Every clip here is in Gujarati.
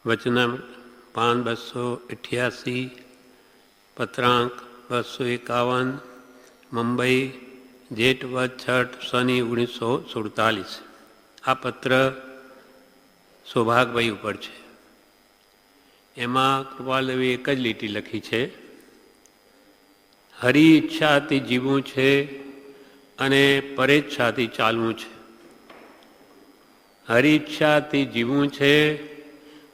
વચનામૃત પાન 288, પત્રાંક 251, મુંબઈ, જેઠ વદ છઠ સની 1947. આ પત્ર સૌભાગભાઈ ઉપર છે. એમાં કૃપાલદેવી એક જ લીટી લખી છે, હરિ ઈચ્છાથી જીવવું છે અને પરેચ્છાથી ચાલવું છે. હરિ ઈચ્છાથી જીવવું છે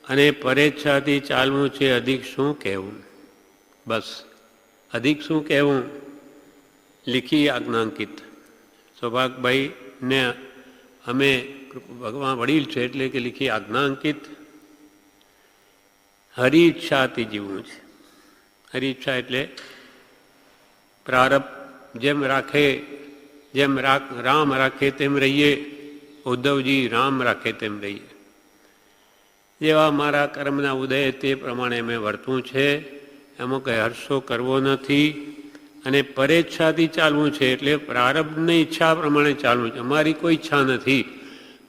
અને પરેચ્છાથી ચાલવું છે. અધિક શું કહેવું? બસ, અધિક શું કહેવું? લીખી આજ્ઞાંકિત. સૌભાગભાઈને અમે ભગવાન વડીલ છે એટલે કે લીખી આજ્ઞાંકિત હરિ ઈચ્છાથી જીવવું છે. હરિ ઈચ્છા એટલે પ્રારબ્ધ જેમ રાખે, જેમ રામ રાખે તેમ રહીએ. ઉદ્ધવજી રામ રાખે તેમ રહીએ. જેવા મારા કર્મના ઉદય તે પ્રમાણે મેં વર્તવું છે. એમાં કંઈ હર્ષો કરવો નથી અને પરેચ્છાથી ચાલવું છે એટલે પ્રારબ્ધની ઈચ્છા પ્રમાણે ચાલવું છે. અમારી કોઈ ઈચ્છા નથી,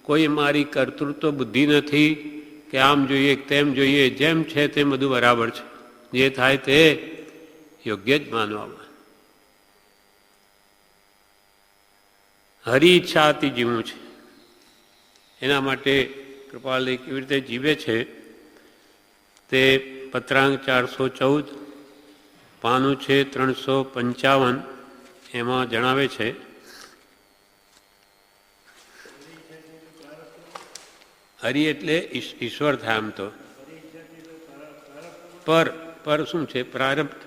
કોઈ મારી કર્તૃત્વ બુદ્ધિ નથી કે આમ જોઈએ તેમ જોઈએ. જેમ છે તેમ બધું બરાબર છે. જે થાય તે યોગ્ય જ માનવામાં. હરિ ઈચ્છાથી જીવવું છે. એના માટે કૃપાલદેવ કેવી રીતે જીવે છે તે પત્રાંક 414, પાનું છે 355, એમાં જણાવે છે. હરિ એટલે ઈશ્વર થાય. આમ તો પર શું છે? પ્રારબ્ધ.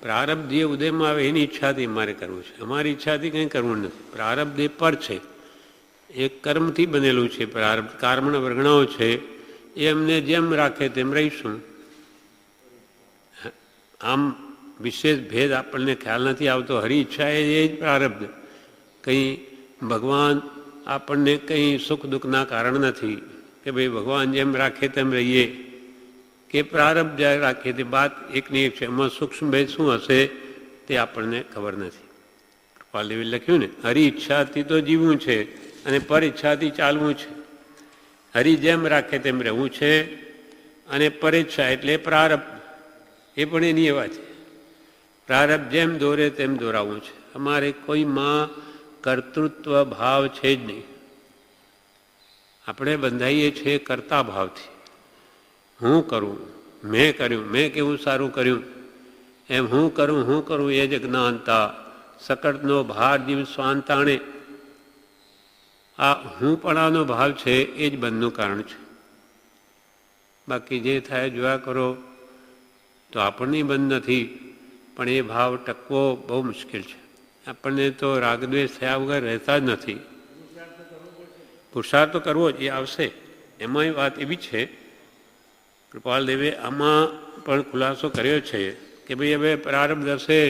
પ્રારબ્ધ જે ઉદયમાં આવે એની ઈચ્છાથી મારે કરવું છે. અમારી ઈચ્છાથી કંઈ કરવું નથી. પ્રારબ્ધ એ પર છે, એ કર્મથી બનેલું છે. પ્રારબ્ધ કર્મના વર્ગણાઓ છે, એ અમને જેમ રાખે તેમ રહીશું. આમ વિશેષ ભેદ આપણને ખ્યાલ નથી આવતો. હરિ ઈચ્છા એ જ પ્રારબ્ધ. કંઈ ભગવાન આપણને કંઈ સુખ દુઃખના કારણ નથી કે ભાઈ ભગવાન જેમ રાખે તેમ રહીએ કે પ્રારબ્ધ જ્યારે રાખે તે વાત એકની એક છે. એમાં સૂક્ષ્મ ભેદ શું હશે તે આપણને ખબર નથી. કૃપાલદેવી લખ્યું ને, હરિ ઈચ્છાથી તો જીવવું છે અને પર ઈચ્છાથી ચાલવું છે. હરિ જેમ રાખે તેમ રહેવું છે અને પરેચ્છા એટલે પ્રારબ્ધ, એ પણ એની એવા છે. પ્રારબ્ધ જેમ દોરે તેમ દોરાવવું છે. અમારે કોઈમાં કર્તૃત્વ ભાવ છે જ નહીં. આપણે બંધાઈએ છીએ કર્તા ભાવથી. હું કરું, મેં કર્યું, મેં કેવું સારું કર્યું, એમ હું કરું એ જ જ્ઞાનતા. સકળનો ભાર જીવ સ્વાંતાણે. આ હુંપણાનો ભાવ છે એ જ બંધનું કારણ છે. બાકી જે થાય જોયા કરો તો આપણને બંધ નથી, પણ એ ભાવ ટકવો બહુ મુશ્કેલ છે. આપણને તો રાગદ્વેષ થયા વગર રહેતા જ નથી. પુરુષાર્થ તો કરવો જ, એ આવશે. એમાંય વાત એવી છે, કૃપાલદેવે આમાં પણ ખુલાસો કર્યો છે કે ભાઈ હવે પ્રારબ્ધ હશે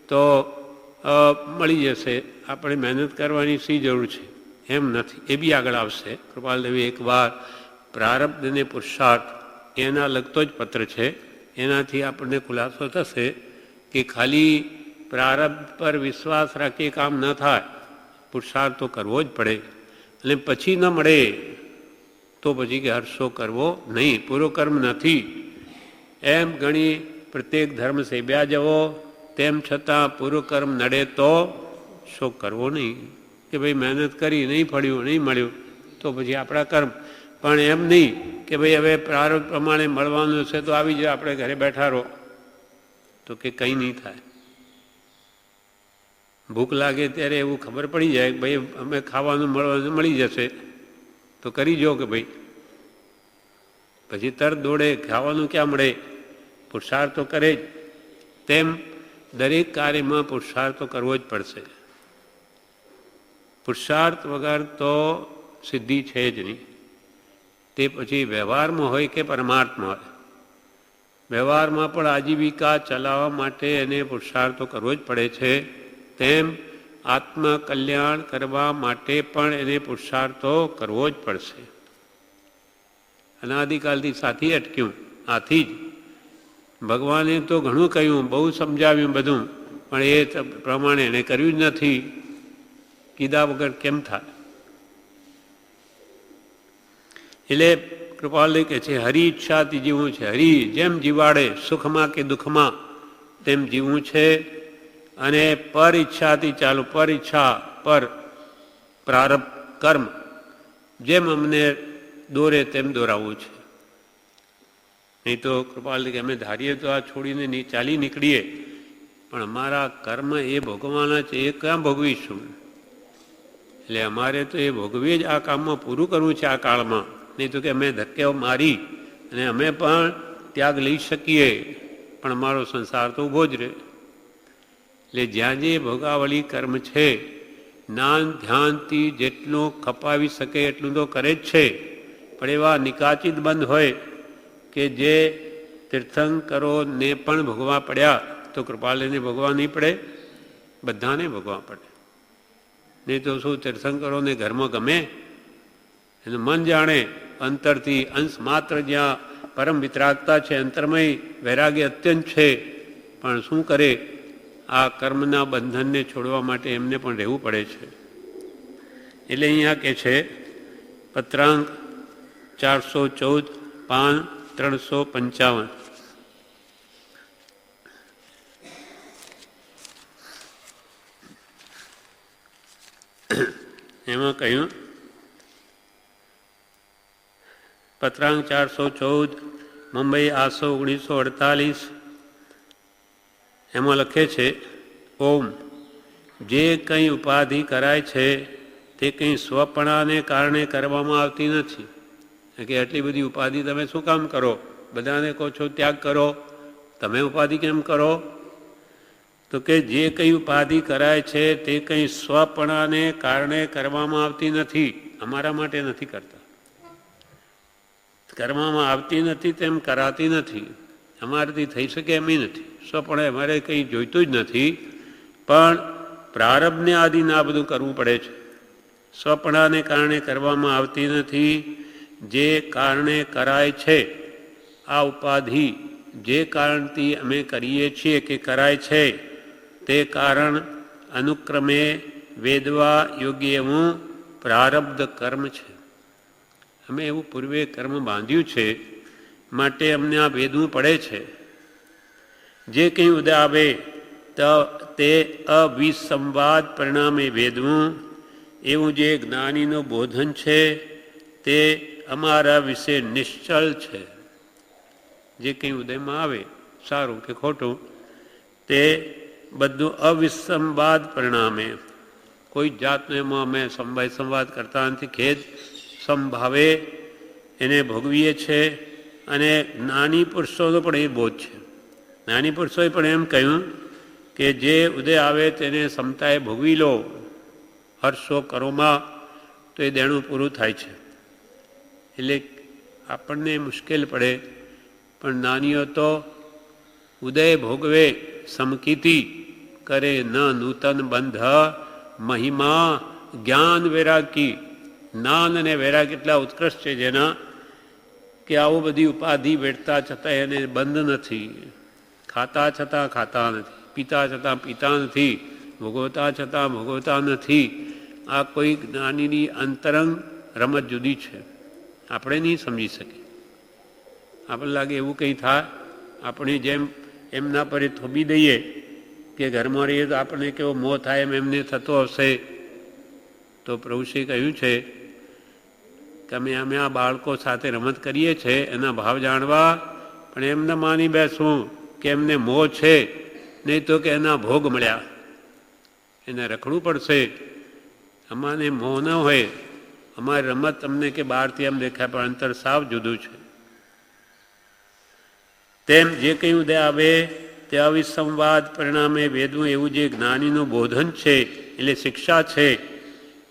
તો મળી જશે, આપણે મહેનત કરવાની શી જરૂર છે? એમ નથી. એ બી આગળ આવશે. કૃપાલદેવી એકવાર પ્રારબ્ધ અને પુરુષાર્થ એના લગતો જ પત્ર છે. એનાથી આપણને ખુલાસો થશે કે ખાલી પ્રારબ્ધ પર વિશ્વાસ રાખી કામ ન થાય. પુરુષાર્થ તો કરવો જ પડે. અને પછી ન મળે તો પછી કે હર્ષો કરવો નહીં, પૂરો કર્મ નથી એમ ગણી પ્રત્યેક ધર્મ સેવ્યા જવો. તેમ છતાં પૂરો કર્મ નડે તો શોક કરવો નહીં કે ભાઈ મહેનત કરી, નહીં ફળ્યું, નહીં મળ્યું તો પછી આપણા કર્મ. પણ એમ નહીં કે ભાઈ હવે પ્રારબ્ધ પ્રમાણે મળવાનું છે તો આવી જાય, આપણે ઘરે બેઠા રહો તો કે કંઈ નહીં થાય. ભૂખ લાગે ત્યારે એવું ખબર પડી જાય કે ભાઈ અમે ખાવાનું મળવાનું મળી જશે તો કરી જો કે ભાઈ, પછી તરત દોડે, ખાવાનું ક્યાં મળે? પુરુષાર્થ તો કરે જ. તેમ દરેક કાર્યમાં પુરુષાર્થ તો કરવો જ પડશે. પુરુષાર્થ વગર તો સિદ્ધિ છે જ નહીં. તે પછી વ્યવહારમાં હોય કે પરમાર્થમાં હોય, વ્યવહારમાં પણ આજીવિકા ચલાવવા માટે એને પુરુષાર્થ તો કરવો જ પડે છે. તેમ આત્મકલ્યાણ કરવા માટે પણ એને પુરુષાર્થ તો કરવો જ પડશે. અનાદિકાલથી સાથી અટક્યું આથી જ. ભગવાને તો ઘણું કહ્યું, બહુ સમજાવ્યું બધું, પણ એ પ્રમાણે એને કર્યું જ નથી. કીધા વગર કેમ થાય? એટલે કૃપાલય કહે છે હરિ ઈચ્છાથી જીવવું છે. હરિ જેમ જીવાડે સુખમાં કે દુઃખમાં તેમ જીવવું છે. અને પર ઈચ્છાથી ચાલુ, પર ઈચ્છા, પર પ્રારબ્ધ કર્મ જેમ અમને દોરે તેમ દોરાવવું છે. નહીં તો કૃપાલય કે અમે ધારીએ તો આ છોડીને ચાલી નીકળીએ, પણ અમારા કર્મ એ ભોગવાના છે, એ ક્યાં ભોગવીશું? એટલે અમારે તો એ ભોગવી જ આ કામમાં પૂરું કરવું છે આ કાળમાં. નહીં તો કે અમે ધક્કે મારી અને અમે પણ ત્યાગ લઈ શકીએ, પણ અમારો સંસાર તો ઊભો જ રહે. એટલે જ્યાં જે ભોગાવળી કર્મ છે, જ્ઞાન ધ્યાનથી જેટલું ખપાવી શકે એટલું તો કરે જ છે, પણ એવા નિકાચિત બંધ હોય કે જે તીર્થંકરોને પણ ભોગવા પડ્યા તો કૃપાલયને ભોગવા નહીં પડે? બધાને ભોગવા પડે. નહીં તો શું તીર્થંકરોને ઘરમાં ગમે? એનું મન જાણે અંતરથી અંશ માત્ર જ્યાં પરમ વિતરાગતા છે, અંતરમય વૈરાગ્ય અત્યંત છે, પણ શું કરે? આ કર્મના બંધનને છોડવા માટે એમને પણ રહેવું પડે છે. એટલે અહીંયા કે છે પત્રાંક 414 પાન 355. એમાં કહ્યું પત્રાંક 414 મુંબઈ 8/1948 એમાં લખે છે ઓમ જે કંઈ ઉપાધિ કરાય છે તે કંઈ સ્વપણાને કારણે કરવામાં આવતી નથી. કે આટલી બધી ઉપાધિ તમે શું કામ કરો? બધાને કહો છો ત્યાગ કરો, તમે ઉપાધિ કેમ કરો? તો કે જે કંઈ ઉપાધિ કરાય છે તે કંઈ સ્વપણાને કારણે કરવામાં આવતી નથી, અમારા માટે નથી કરતા. કરવામાં આવતી નથી તેમ કરાતી નથી, અમારાથી થઈ શકે એમ નથી. સ્વપણે અમારે કંઈ જોઈતું જ નથી, પણ પ્રારબ્ધને આધીન આ બધું કરવું પડે છે. સ્વપણાને કારણે કરવામાં આવતી નથી. જે કારણે કરાય છે આ ઉપાધિ, જે કારણથી અમે કરીએ છીએ કે કરાય છે તે કારણ અનુક્રમે વેદવા યોગ્ય એવું પ્રારબ્ધ કર્મ છે. અમે એવું પૂર્વે કર્મ બાંધ્યું છે, માટે અમને આ વેદવું પડે છે. જે કંઈ ઉદય આવે તે અવિસંવાદ પરિણામે વેદવું એવું જે જ્ઞાનીનું બોધન છે તે અમારા વિશે નિશ્ચલ છે. જે કંઈ ઉદયમાં આવે સારું કે ખોટું તે બધું અવિસંવાદ પરિણામે, કોઈ જાતનો એમાં અમે સંવાદ કરતા નથી. ખેદ સંભાવે એને ભોગવીએ છે. અને જ્ઞાની પુરુષોનો પણ એ બોધ છે. જ્ઞાની પુરુષોએ પણ એમ કહ્યું કે જે ઉદય આવે તેને ક્ષમતાએ ભોગવી લો, હર્ષો કરોમાં, તો એ દેણું પૂરું થાય છે. એટલે આપણને મુશ્કેલ પડે, પણ જ્ઞાનીઓ તો ઉદય ભોગવે સમકીતી કરે ન નૂતન બંધ મહિમા જ્ઞાન વૈરાગી. જ્ઞાન અને વૈરાગ એટલા ઉત્કૃષ્ટ છે જેના કે આવું બધી ઉપાધિ વેઠતા છતાં એને બંધ નથી, ખાતા છતાં ખાતા નથી, પીતા છતાં પીતા નથી, ભોગવતા છતાં ભોગવતા નથી. આ કોઈ જ્ઞાનીની અંતરંગ રમત જુદી છે, આપણે નહીં સમજી શકીએ. આપણને લાગે એવું કંઈ થાય, આપણે જેમ એમના પર થોભી દઈએ કે ઘરમાં રહીએ તો આપણને કેવો મોહ થાય એમ એમને થતો હશે. તો પ્રભુશ્રી કહ્યું છે કે અમે આ બાળકો સાથે રમત કરીએ છીએ એના ભાવ જાણવા, પણ એમ ન માની બેસવું કે એમને મોહ છે, નહીં તો કે એના ભોગ મળ્યા, એને રખડવું પડશે. અમારે મોહ ન હોય, અમારી રમત અમને કે બહારથી એમ દેખાય પણ અંતર સાવ જુદું છે. તેમ જે કંઈ ઉદય આવે તે અવિસંવાદ પરિણામે વેદવું એવું જે જ્ઞાનીનું બોધન છે, એટલે શિક્ષા છે,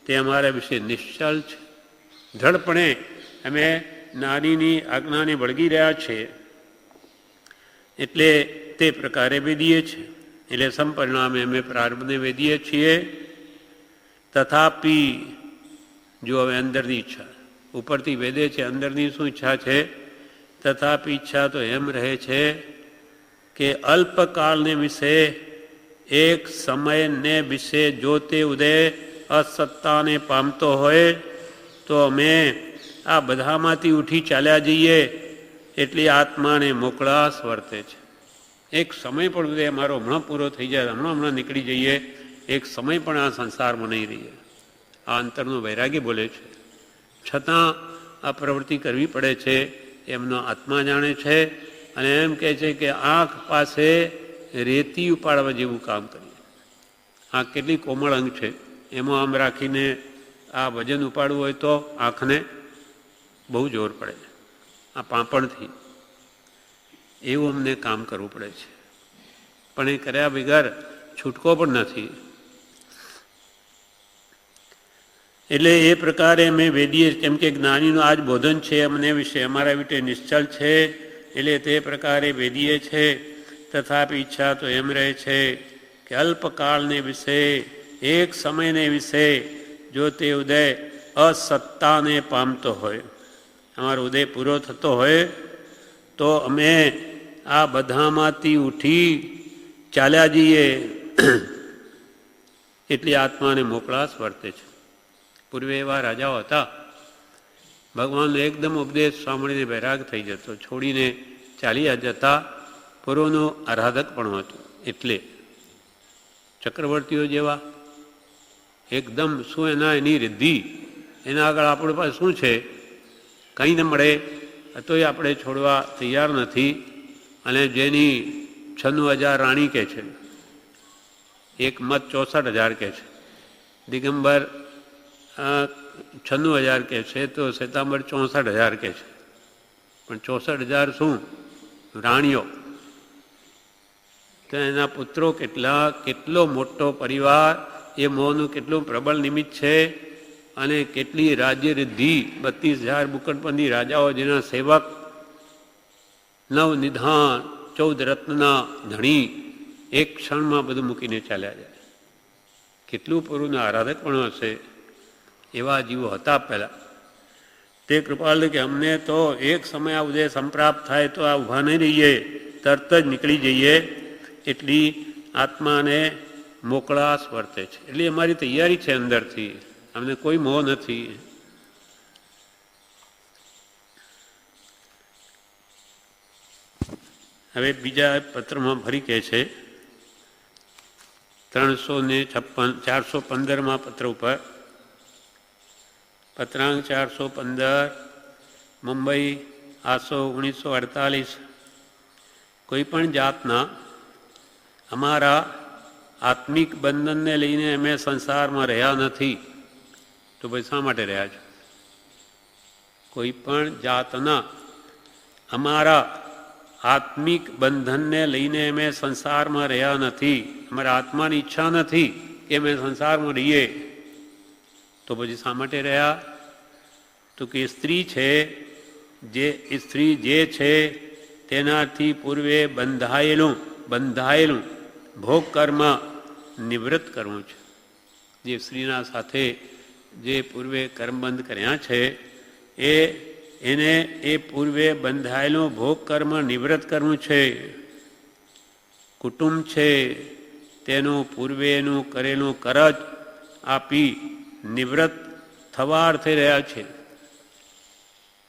તે અમારા વિશે નિશ્ચલ છે. ધડપણે અમે જ્ઞાનીની આજ્ઞાને વળગી રહ્યા છીએ, એટલે તે પ્રકારે વેદીએ છીએ. એટલે સંપરિણામે અમે પ્રારબ્ધને વેદીએ છીએ. તથાપિ જો હવે અંદરની ઈચ્છા ઉપરથી વેદે છે, અંદરની શું ઈચ્છા છે? તથાપિ ઈચ્છા તો એમ રહે છે કે અલ્પકાળને વિશે, એક સમયને વિશે જો તે ઉદય અસત્તાને પામતો હોય તો અમે આ બધામાંથી ઉઠી ચાલ્યા જઈએ એટલી આત્માને મોકળાશ વર્તે છે. એક સમય પણ ઉદય મારો હમણાં પૂરો થઈ જાય, હમણાં નીકળી જઈએ, એક સમય પણ આ સંસારમાં નહીં રહીએ. આ અંતરનું વૈરાગી બોલે છે. છતાં આ પ્રવૃત્તિ કરવી પડે છે, એમનો આત્મા જાણે છે. અને એમ કહે છે કે આંખ પાસે રેતી ઉપાડવા જેવું કામ કરીએ. આ કેટલી કોમળ અંગ છે, એમાં આમ રાખીને આ વજન ઉપાડવું હોય તો આંખને બહુ જોર પડે, આ પાંપણથી. એવું અમને કામ કરવું પડે છે, પણ એ કર્યા વગર છૂટકો પણ નથી. એટલે એ પ્રકારે અમે વેદીએ, કેમ કે જ્ઞાનીનું આજ બોધન છે, અમને વિશે અમારા વિશે નિશ્ચલ છે, એટલે તે પ્રકારે વેદીએ છે. તથાપી ઈચ્છા તો એમ રહે છે કે અલ્પકાળને વિશે, એક સમયને વિશે જો તે ઉદય અસત્તાને પામતો હોય, અમારો ઉદય પૂરો થતો હોય, તો અમે આ બધામાંથી ઉઠી ચાલ્યા જઈએ એટલી આત્માને મોકળાશ વર્તે છે. પૂર્વે એવા રાજાઓ હતા, ભગવાનનો એકદમ ઉપદેશ સાંભળીને વૈરાગ થઈ જતો, છોડીને ચાલી જતા. પૂર્વનું આરાધક પણ હતું. એટલે ચક્રવર્તીઓ જેવા એકદમ શું એની રિદ્ધિ, એના આગળ આપણી પાસે શું છે, કંઈ ન મળે તોય આપણે છોડવા તૈયાર નથી. અને જેની 96,000 રાણી કહે છે, એક મત 64,000 કહે છે, દિગંબર 96,000 કહે છે, તો શ્વેતાંબર 64,000 કહે છે. પણ 64,000 શું રાણીઓ, તો એના પુત્રો કેટલા, કેટલો મોટો પરિવાર, એ મોહનું કેટલું પ્રબળ નિમિત્ત છે. અને કેટલી રાજ્ય રિદ્ધિ, 32,000 બુકડબંધી રાજાઓ, જેના સેવક, 9 નિધાન, 14 રત્નના ધણી, એક ક્ષણમાં બધું મૂકીને ચાલ્યા જાય. કેટલું પૂરું આરાધક પણ હશે. એવા જીવો હતા પહેલાં. તે કૃપાલ કે અમને તો એક સમય આ ઉદય સંપ્રાપ્ત થાય તો આ ઊભા નહીં રહીએ, તરત જ નીકળી જઈએ એટલી આત્માને મોકળાશ વર્તે છે. એટલે અમારી તૈયારી છે અંદરથી, અમને કોઈ મોહ નથી. હવે બીજા પત્રમાં ફરી કહે છે, 415માં પત્ર ઉપર, પત્રાંક 415, મુંબઈ 1948. કોઈ પણ જાતના અમારા આત્મિક બંધનને લઈને અમે સંસારમાં રહ્યા નથી. તો ભાઈ શા માટે રહ્યા છો? કોઈ પણ જાતના અમારા આત્મિક બંધનને લઈને અમે સંસારમાં રહ્યા નથી. અમારા આત્માની ઈચ્છા નથી કે અમે સંસારમાં રહીએ. તો પછી શા માટે રહ્યા? તો કે સ્ત્રી છે, જે છે તેનાથી પૂર્વે બંધાયેલું ભોગ કર્મ નિવૃત્ત કરવું છે. જે સ્ત્રીના સાથે જે પૂર્વે કર્મબંધ કર્યા છે, એને એ પૂર્વે બંધાયેલું ભોગ કર્મ નિવૃત્ત કરવું છે. કુટુંબ છે તેનું પૂર્વેનું કરેલું કરજ આપી નિવૃત્ત થવા અર્થે રહ્યા છે.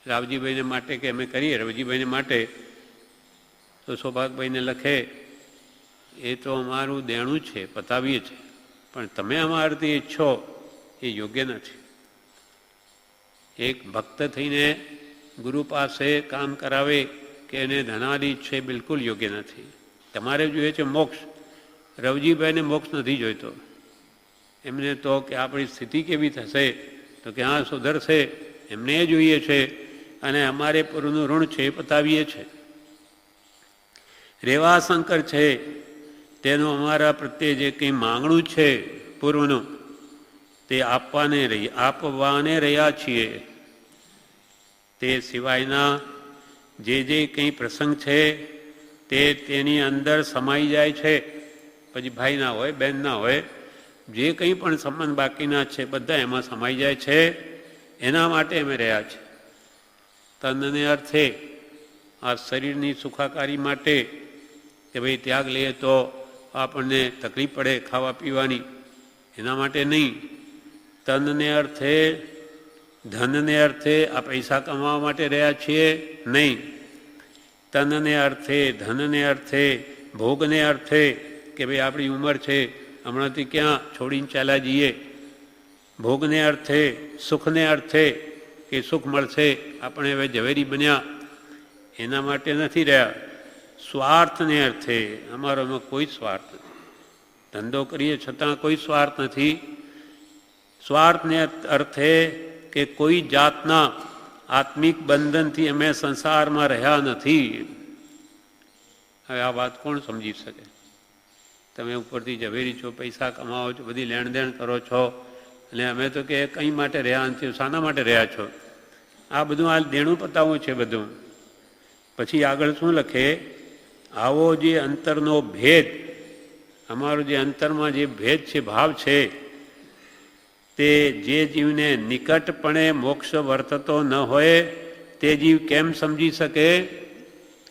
રાવજીભાઈને માટે કે અમે કરીએ, રવજીભાઈને માટે તો સૌભાગભાઈને લખે, એ તો અમારું દેણું છે, પતાવીએ છીએ, પણ તમે અમારાથી ઈચ્છો એ યોગ્ય નથી. એક ભક્ત થઈને ગુરુ પાસે કામ કરાવે કે એને ધનાદી છે, બિલકુલ યોગ્ય નથી. તમારે જોઈએ છે મોક્ષ, રવજીભાઈને મોક્ષ નથી જોઈતો. એમને તો કે આપણી સ્થિતિ કેવી થશે, તો કે હા સુધરશે, એમને એ જોઈએ છે. અને અમારે પૂર્વનું ઋણ છે એ પતાવીએ છે. રેવાશંકર છે તેનું અમારા પ્રત્યે જે કંઈ માંગણું છે પૂર્વનું, તે આપવાને રહ્યા છીએ. તે સિવાયના જે કંઈ પ્રસંગ છે તે તેની અંદર સમાઈ જાય છે. પછી ભાઈના હોય, બહેનના હોય, જે કંઈ પણ સંબંધ બાકીના છે બધા એમાં સમાઈ જાય છે. એના માટે અમે રહ્યા છીએ. તનને અર્થે આ શરીરની સુખાકારી માટે કે ભાઈ ત્યાગ લઈએ તો આપણને તકલીફ પડે ખાવા પીવાની, એના માટે નહીં. તનને અર્થે ધનને અર્થે આ પૈસા કમાવા માટે રહ્યા છીએ નહીં. તનને અર્થે, ધનને અર્થે, ભોગને અર્થે કે ભાઈ આપણી ઉંમર છે, હમણાંથી ક્યાં છોડીને ચાલ્યા જઈએ. ભોગને અર્થે, સુખને અર્થે કે સુખ મળશે, આપણે હવે ઝવેરી બન્યા એના માટે નથી રહ્યા. સ્વાર્થને અર્થે, અમારામાં કોઈ સ્વાર્થ નથી. ધંધો કરીએ છતાં કોઈ સ્વાર્થ નથી. સ્વાર્થને અર્થે કે કોઈ જાતના આત્મિક બંધનથી અમે સંસારમાં રહ્યા નથી. હવે આ વાત કોણ સમજી શકે? તમે ઉપરથી ઝવેરી છો, પૈસા કમાવો છો, બધી લેણ દેણ કરો છો, અને અમે તો કે કંઈ માટે રહ્યા નથી, શાના માટે રહ્યા છો? આ બધું આ દેણું પતાવવું છે બધું. પછી આગળ શું લખે? આવો જે અંતરનો ભેદ, અમારો જે અંતરમાં જે ભેદ છે, ભાવ છે, તે જે જીવને નિકટપણે મોક્ષ વર્તતો ન હોય તે જીવ કેમ સમજી શકે?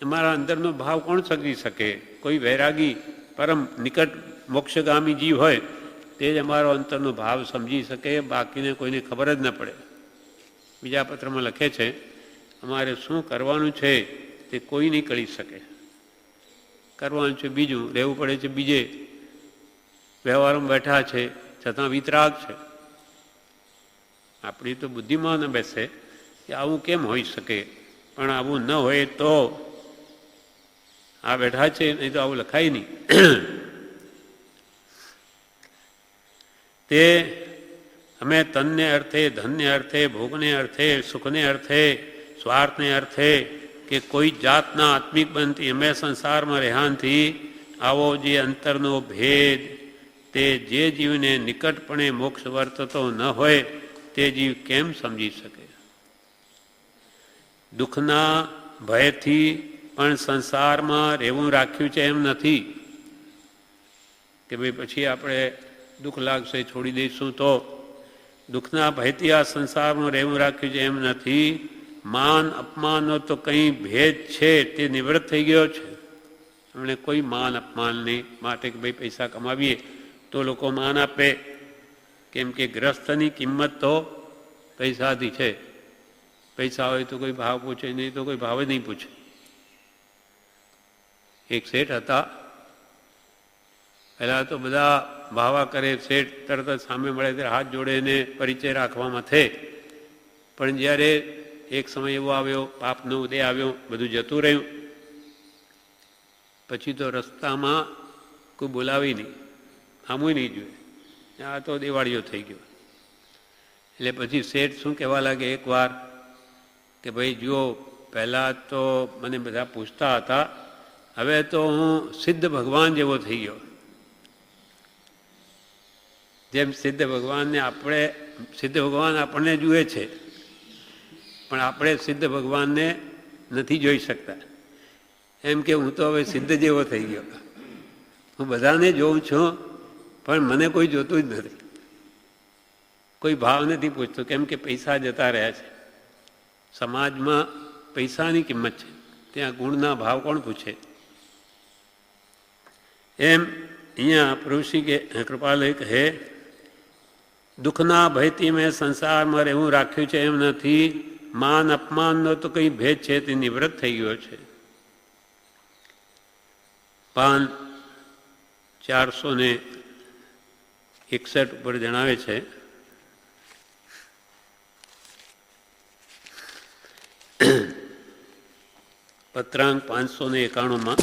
અમારા અંદરનો ભાવ કોણ સમજી શકે? કોઈ વૈરાગી પરમ નિકટ મોક્ષગામી જીવ હોય તે જ અમારો અંતરનો ભાવ સમજી શકે, બાકીને કોઈને ખબર જ ન પડે. બીજા પત્રમાં લખે છે, અમારે શું કરવાનું છે તે કોઈ નહીં કરી શકે. કરવાનું છે બીજું, રહેવું પડે છે બીજે, વ્યવહારમાં બેઠા છે છતાં વિતરાગ છે. આપણી તો બુદ્ધિમાં ન બેસે કે આવું કેમ હોઈ શકે, પણ આવું ન હોય તો આ બેઠા છે, નહીં તો આવું લખાય નહીં. તે અમે તનને અર્થે, ધનને અર્થે, ભોગને અર્થે, સુખને અર્થે, સ્વાર્થને અર્થે કે કોઈ જાતના આત્મિક બનતી અમે સંસારમાં રહેવાથી આવો જે અંતરનો ભેદ, તે જે જીવને નિકટપણે મોક્ષ વર્તતો ન હોય તે જીવ કેમ સમજી શકે? દુઃખના ભયથી પણ સંસારમાં રહેવું રાખ્યું છે એમ નથી કે ભાઈ પછી આપણે દુઃખ લાગશે છોડી દઈશું તો. દુઃખના ભયથી આ સંસારમાં રહેવું રાખ્યું છે એમ નથી. માન અપમાનનો તો કંઈ ભેદ છે તે નિવૃત્ત થઈ ગયો છે. અમને કોઈ માન અપમાન નહીં માટે કે ભાઈ પૈસા કમાવીએ તો લોકો માન આપે, કેમ કે ગ્રસ્તની કિંમત તો પૈસાથી છે. પૈસા હોય તો કોઈ ભાવ પૂછે, નહીં તો કોઈ ભાવ જ નહીં પૂછે. એક શેઠ હતા, પહેલાં તો બધા ભાવા કરે, શેઠ તરત જ સામે મળે ત્યારે હાથ જોડે પરિચય રાખવામાં થાય. પણ જ્યારે એક સમય એવો આવ્યો, પાપનો ઉદય આવ્યો, બધું જતું રહ્યું, પછી તો રસ્તામાં કોઈ બોલાવી નહીં, આમું નહીં જોઈએ, આ તો દિવાળીઓ થઈ ગયો. એટલે પછી શેઠ શું કહેવા લાગે એકવાર કે ભાઈ જુઓ, પહેલાં તો મને બધા પૂછતા હતા, હવે તો હું સિદ્ધ ભગવાન જેવો થઈ ગયો. જેમ સિદ્ધ ભગવાનને આપણે, સિદ્ધ ભગવાન આપણને જુએ છે પણ આપણે સિદ્ધ ભગવાનને નથી જોઈ શકતા. એમ કે હું તો હવે સિદ્ધ જેવો થઈ ગયો, હું બધાને જોઉં છું પણ મને કોઈ જોતું જ નથી, કોઈ ભાવ નથી પૂછતો, કેમ કે પૈસા જતા રહ્યા છે. સમાજમાં પૈસાની કિંમત છે, ત્યાં ગુણના ભાવ કોણ પૂછે? એમ અહીંયા પ્રભુશ્રી કે કૃપાલય કહે, દુઃખના ભયથી મેં સંસારમાં રહેવું રાખ્યું છે એમ નથી. માન અપમાનનો તો કંઈ ભેદ છે તે નિવૃત્ત થઈ ગયો છે. પાન 461 ઉપર જણાવે છે, પત્રાંક 591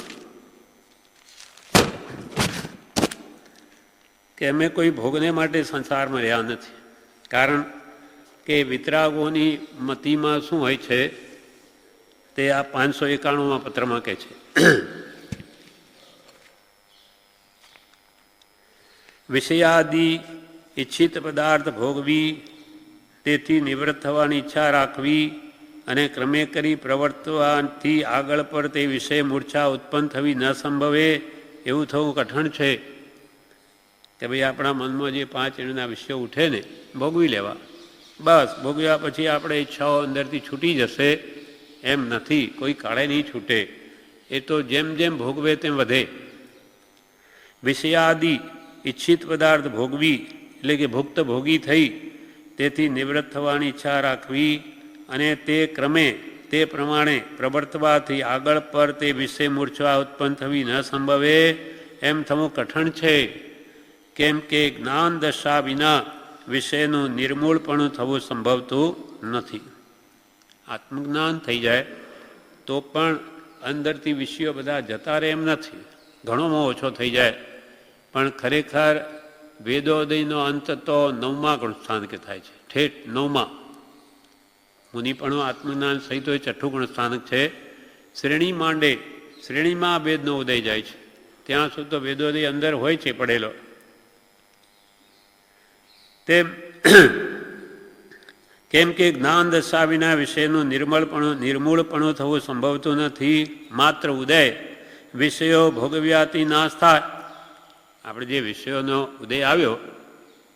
કે અમે કોઈ ભોગને માટે સંસારમાં રહ્યા નથી. કારણ કે વિતરાગોની મતિમાં શું હોય છે તે આ 591 પત્રમાં કહે છે. વિષયાદિ ઈચ્છિત પદાર્થ ભોગવી, તેથી નિવૃત્ત થવાની ઈચ્છા રાખવી અને ક્રમે કરી પ્રવર્તવાથી આગળ પર તે વિષય મૂર્છા ઉત્પન્ન થવી ન સંભવે એવું થવું કઠણ છે. કે ભાઈ આપણા મનમાં જે 5 ઇન્દ્રિયના વિષયો ઉઠે ને, ભોગવી લેવા, બસ ભોગવ્યા પછી આપણે ઈચ્છાઓ અંદરથી છૂટી જશે એમ નથી, કોઈ કાળે નહીં છૂટે. એ તો જેમ જેમ ભોગવે તેમ વધે. વિષયાદિ ઈચ્છિત પદાર્થ ભોગવી એટલે કે ભુક્ત ભોગી થઈ, તેથી નિવૃત્ત થવાની ઈચ્છા રાખવી અને તે ક્રમે તે પ્રમાણે પ્રવર્તવાથી આગળ પર તે વિષય મૂર્છા ઉત્પન્ન થવી ન સંભવે એમ થવું કઠણ છે. કેમ કે જ્ઞાન દશા વિના વિષયનું નિર્મૂળપણું થવું સંભવતું નથી. આત્મજ્ઞાન થઈ જાય તો પણ અંદરથી વિષયો બધા જતા રહે એમ નથી. ઘણોમાં ઓછો થઈ જાય, પણ ખરેખર વેદોદયનો અંત તો 9મા ગુણસ્થાનકે થાય છે. ઠેઠ 9મા મુનિપણું આત્મજ્ઞાન સહિત એ 6ઠ્ઠું ગુણસ્થાનક છે. શ્રેણી માંડે, શ્રેણીમાં વેદનો ઉદય જાય છે. ત્યાં સુધી તો વેદોદય અંદર હોય છે પડેલો. તેમ કેમ કે જ્ઞાન દશા વિના વિષયનું નિર્મૂળપણું થવું સંભવતું નથી. માત્ર ઉદય વિષયો ભોગવ્યાથી નાશ થાય. આપણે જે વિષયોનો ઉદય આવ્યો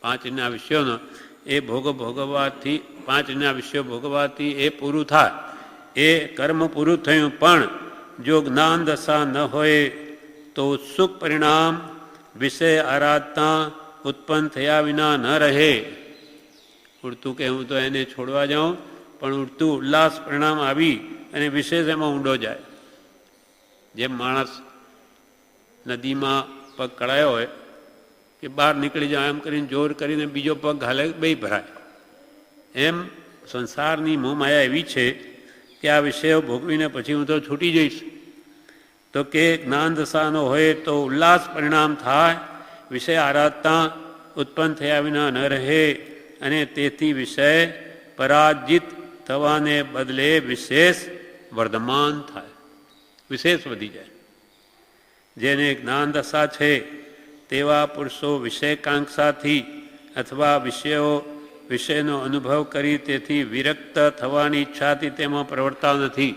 5 વિષયોનો, એ ભોગવવાથી 5 વિષયો ભોગવવાથી એ પૂરું થાય, એ કર્મ પૂરું થયું. પણ જો જ્ઞાન દશા ન હોય તો ઉત્સુક પરિણામ વિષય આરાધના ઉત્પન્ન થયા વિના ન રહે. ઉડતું કે હું તો એને છોડવા જાઉં, પણ ઉડતું ઉલ્લાસ પરિણામ આવી અને વિશેષ એમાં ઊંડો જાય. જેમ માણસ નદીમાં પગ કળાયો હોય કે બહાર નીકળી જાય એમ કરીને જોર કરીને બીજો પગ ઘાલે બે ભરાય. એમ સંસારની મોહમાયા એવી છે કે આ વિષયો ભોગવીને પછી હું તો છૂટી જઈશ. તો કે જ્ઞાન દશાનો હોય તો ઉલ્લાસ પરિણામ થાય, વિષય આરાધના ઉત્પન્ન થયા વિના ન રહે અને તેથી વિષય પરાજિત થવાને બદલે વિશેષ વર્ધમાન થાય, વિશેષ વધી જાય. જેને જ્ઞાન દશા છે તેવા પુરુષો વિષયકાંક્ષાથી અથવા વિષયનો અનુભવ કરી તેથી વિરક્ત થવાની ઈચ્છાથી તેમાં પ્રવર્તા નથી.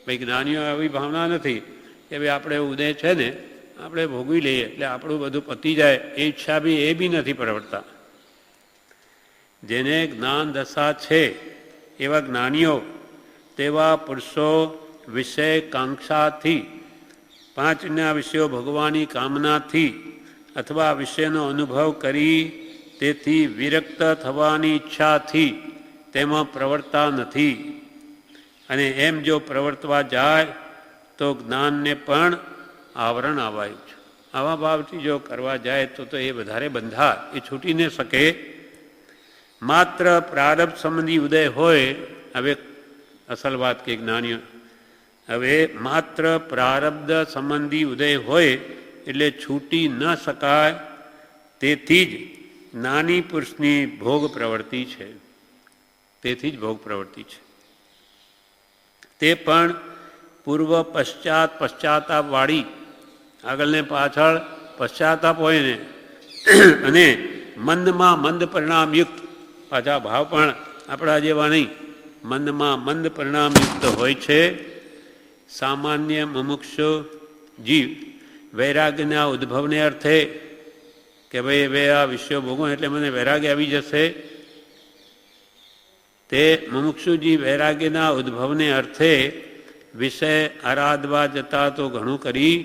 ભાઈ જ્ઞાનીઓ એવી ભાવના નથી કે ભાઈ આપણે ઉદય છે ને આપણે ભોગવી લઈએ એટલે આપણું બધું પતી જાય, એ ઈચ્છા બી એ બી નથી પ્રવર્તા. જેને જ્ઞાન દશા છે એવા જ્ઞાનીઓ તેવા પુરુષો વિષયકાંક્ષાથી 5 વિષયો ભોગવાની કામનાથી અથવા વિષયનો અનુભવ કરી તેથી વિરક્ત થવાની ઈચ્છાથી તેમાં પ્રવર્તા નથી. અને એમ જો પ્રવર્તવા જાય તો જ્ઞાનને પણ આવરણ આવાયું છે. આવા ભાવથી જો કરવા જાય તો એ વધારે બંધાય, એ છૂટી ન શકે. માત્ર પ્રારબ્ધ સંબંધી ઉદય હોય, હવે અસલ વાત કે જ્ઞાનીઓ, હવે માત્ર પ્રારબ્ધ સંબંધી ઉદય હોય એટલે છૂટી ન શકાય. તેથી જ જ્ઞાની પુરુષની ભોગ પ્રવૃત્તિ છે, તેથી જ ભોગ પ્રવૃત્તિ છે. તે પણ પૂર્વ પશ્ચાતાપવાળી, આગળને પાછળ પશ્ચાતાપ હોય ને, અને મંદમાં મંદ પરિણામયુક્ત, પાછા ભાવ પણ આપણા જેવા નહીં, મંદમાં મંદ પરિણામયુક્ત હોય છે. સામાન્ય મુમુક્ષુ જીવ વૈરાગ્યના ઉદ્ભવને અર્થે કે ભાઈ હવે આ વિષયો ભોગવું એટલે મને વૈરાગ્ય આવી જશે, તે મુમુક્ષુજી વૈરાગ્યના ઉદ્ભવને અર્થે વિષય આરાધવા જતા તો ઘણું કરી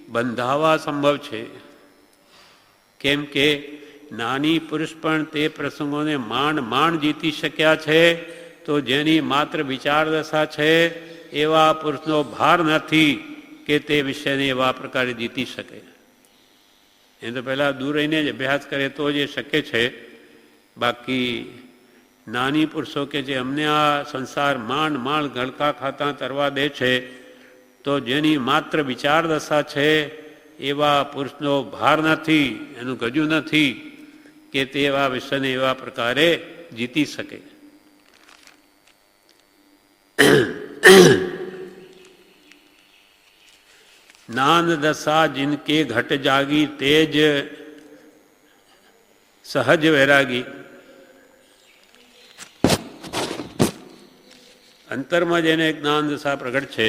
બંધાવા સંભવ છે. કેમ કે નાની પુરુષ પણ તે પ્રસંગોને માંડ જીતી શક્યા છે. તો જેની માત્ર વિચાર દશા છે એવા પુરુષનો ભાર નથી કે તે વિષયને એવા પ્રકારે જીતી શકે. એ તો પહેલાં દૂર રહીને જ અભ્યાસ કરે તો જ એ શક્ય છે. બાકી નાની પુરુષો કે જે અમને આ સંસાર માંડ ગળકા ખાતા તરવા દે છે, તો જેની માત્ર વિચાર દશા છે એવા પુરુષનો ભાર નથી, એનું ગજું નથી કે તે એવા વિષયને એવા પ્રકારે જીતી શકે. જ્ઞાન દશા જિનકે ઘટ જાગી તેજ સહજ વૈરાગી. અંતરમાં જેને જ્ઞાન દશા પ્રગટ છે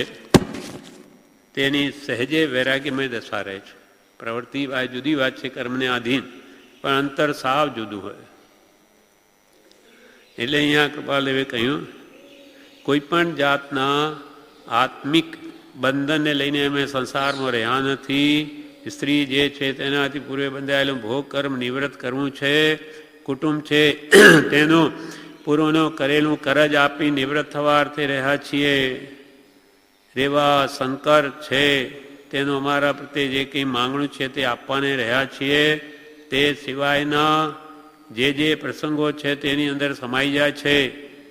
તેની સહેજે વૈરાગ્યમય દશા રહે છે. પ્રવૃત્તિ જુદી વાત છે, કર્મને આધીન, પણ અંતર સાવ જુદું હોય. એટલે અહીંયા કૃપાલદેવે કહ્યું કોઈ પણ જાતના આત્મિક બંધનને લઈને અમે સંસારમાં રહ્યા નથી. સ્ત્રી જે છે તેનાથી પૂર્વે બંધાયેલું ભોગ કર્મ નિવૃત્ત કરવું છે, કુટુંબ છે તેનું પૂર્વનું કરેલું કરજ આપી નિવૃત્ત થવા અર્થે રહ્યા છીએ. રેવા શંકર છે તેનું અમારા પ્રત્યે જે કંઈ માંગણું છે તે આપવાને રહ્યા છીએ. તે સિવાયના જે પ્રસંગો છે તેની અંદર સમાઈ જાય છે.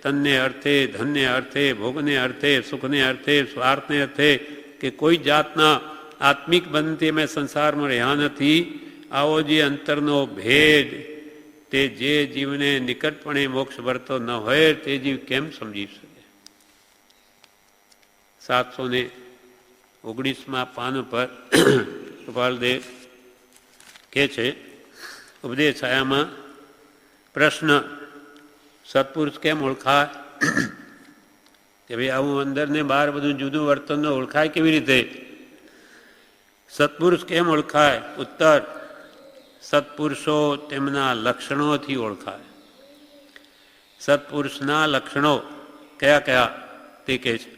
તનને અર્થે, ધનને અર્થે, ભોગને અર્થે, સુખને અર્થે, સ્વાર્થને અર્થે કે કોઈ જાતના આત્મિક બંધથી અમે સંસારમાં રહ્યા નથી. આવો જે અંતરનો ભેદ તે જે જીવને નિકટપણે મોક્ષ ભરતો ન હોય તે જીવ કેમ સમજી શકે? 719 પાન પર કૃપાલદેવ કહે છે, ઉપદેશ છાયામાં પ્રશ્ન, સત્પુરુષ કેમ ઓળખાય? કે ભાઈ આવું અંદર ને બહાર બધું જુદું વર્તન ઓળખાય કેવી રીતે? સત્પુરુષ કેમ ઓળખાય? ઉત્તર, સત્પુરુષો તેમના લક્ષણોથી ઓળખાય. સત્પુરુષના લક્ષણો કયા કયા તે કહે છે.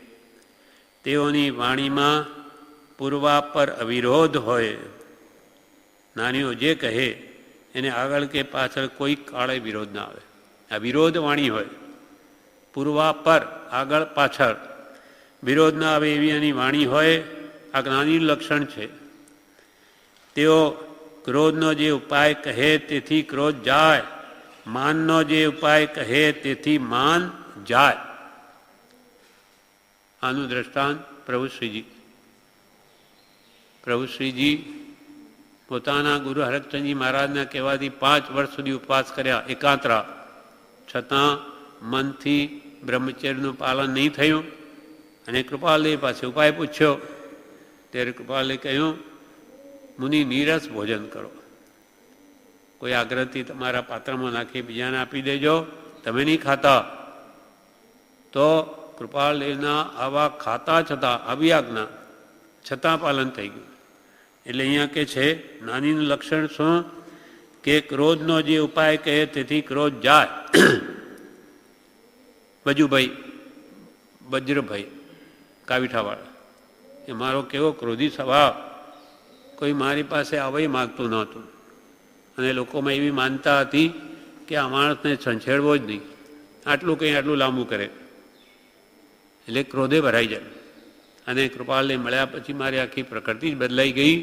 તેઓની વાણીમાં પૂર્વાપર અવિરોધ હોય. નાનીઓ જે કહે એને આગળ કે પાછળ કોઈ કાળે વિરોધ ના આવે. આ વિરોધ વાણી હોય. પૂર્વાપર, આગળ પાછળ વિરોધ ના આવે એવી એની વાણી હોય. આ જ્ઞાનીનું લક્ષણ છે. તેઓ ક્રોધનો જે ઉપાય કહે તેથી ક્રોધ જાય, માનનો જે ઉપાય કહે તેથી માન જાય. આનું દ્રષ્ટાંત પ્રભુશ્રીજી પોતાના ગુરુ હરકચંદજી મહારાજના કહેવાથી 5 વર્ષ સુધી ઉપવાસ કર્યા, એકાંતરા. છતાં મનથી બ્રહ્મચર્યનું પાલન નહીં થયું અને કૃપાલદેવ પાસે ઉપાય પૂછ્યો. ત્યારે કૃપાલદેવે કહ્યું, મુનિ નીરસ ભોજન કરો. કોઈ આગ્રહથી તમારા પાત્રમાં નાખી બીજાને આપી દેજો, તમે નહીં ખાતા. તો કૃપાલદેવના આવા ખાતા છતાં આવી આજ્ઞા છતાં પાલન થઈ ગયું. એટલે અહીંયા કે છે નાનીનું લક્ષણ શું? કે ક્રોધનો જે ઉપાય કહે તેથી ક્રોધ જાય. વજ્રભાઈ કાવીઠાવાળા, એ મારો કેવો ક્રોધી સ્વભાવ, કોઈ મારી પાસે આવવા માગતું નહોતું. અને લોકોમાં એવી માનતા હતી કે આ માણસને છંછેડવો જ નહીં, આટલું કંઈ આટલું લાંબુ કરે એટલે ક્રોધે ભરાઈ જાય. અને કૃપાલને મળ્યા પછી મારી આખી પ્રકૃતિ જ બદલાઈ ગઈ.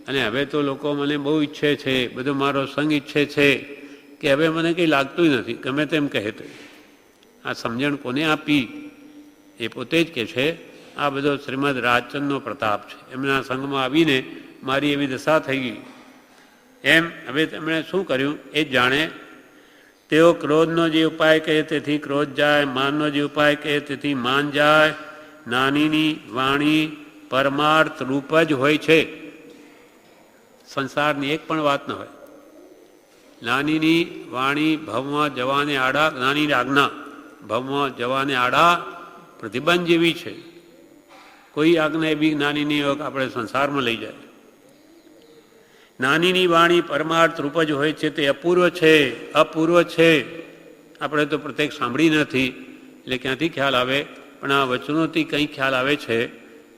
અને હવે તો લોકો મને બહુ ઈચ્છે છે, બધો મારો સંગ ઈચ્છે છે કે હવે મને કંઈ લાગતું નથી, ગમે તેમ કહે તો. આ સમજણ કોને આપી? એ પોતે જ કહે છે આ બધો શ્રીમદ રાજચંદનો પ્રતાપ છે. એમના સંગમાં આવીને મારી એવી દશા થઈ ગઈ. એમ હવે તેમણે શું કર્યું એ જ જાણે. તેઓ ક્રોધનો જે ઉપાય કહે તેથી ક્રોધ જાય, માનનો જે ઉપાય કહે તેથી માન જાય. નાનીની વાણી પરમાર્થ રૂપ જ હોય છે, સંસારની એક પણ વાત ન હોય. નાનીની વાણી ભવમાં જવાને આડા, નાની આજ્ઞા ભવમાં જવાને આડા પ્રતિબંધ જેવી છે. કોઈ આજ્ઞા એવી નાની નહીં હોય કે આપણે સંસારમાં લઈ જાય. નાનીની વાણી પરમાર્થ રૂપ જ હોય છે. તે અપૂર્વ છે, અપૂર્વ છે. આપણે તો પ્રત્યેક સાંભળી નથી એટલે ક્યાંથી ખ્યાલ આવે? પણ આ વચનોથી કંઈ ખ્યાલ આવે છે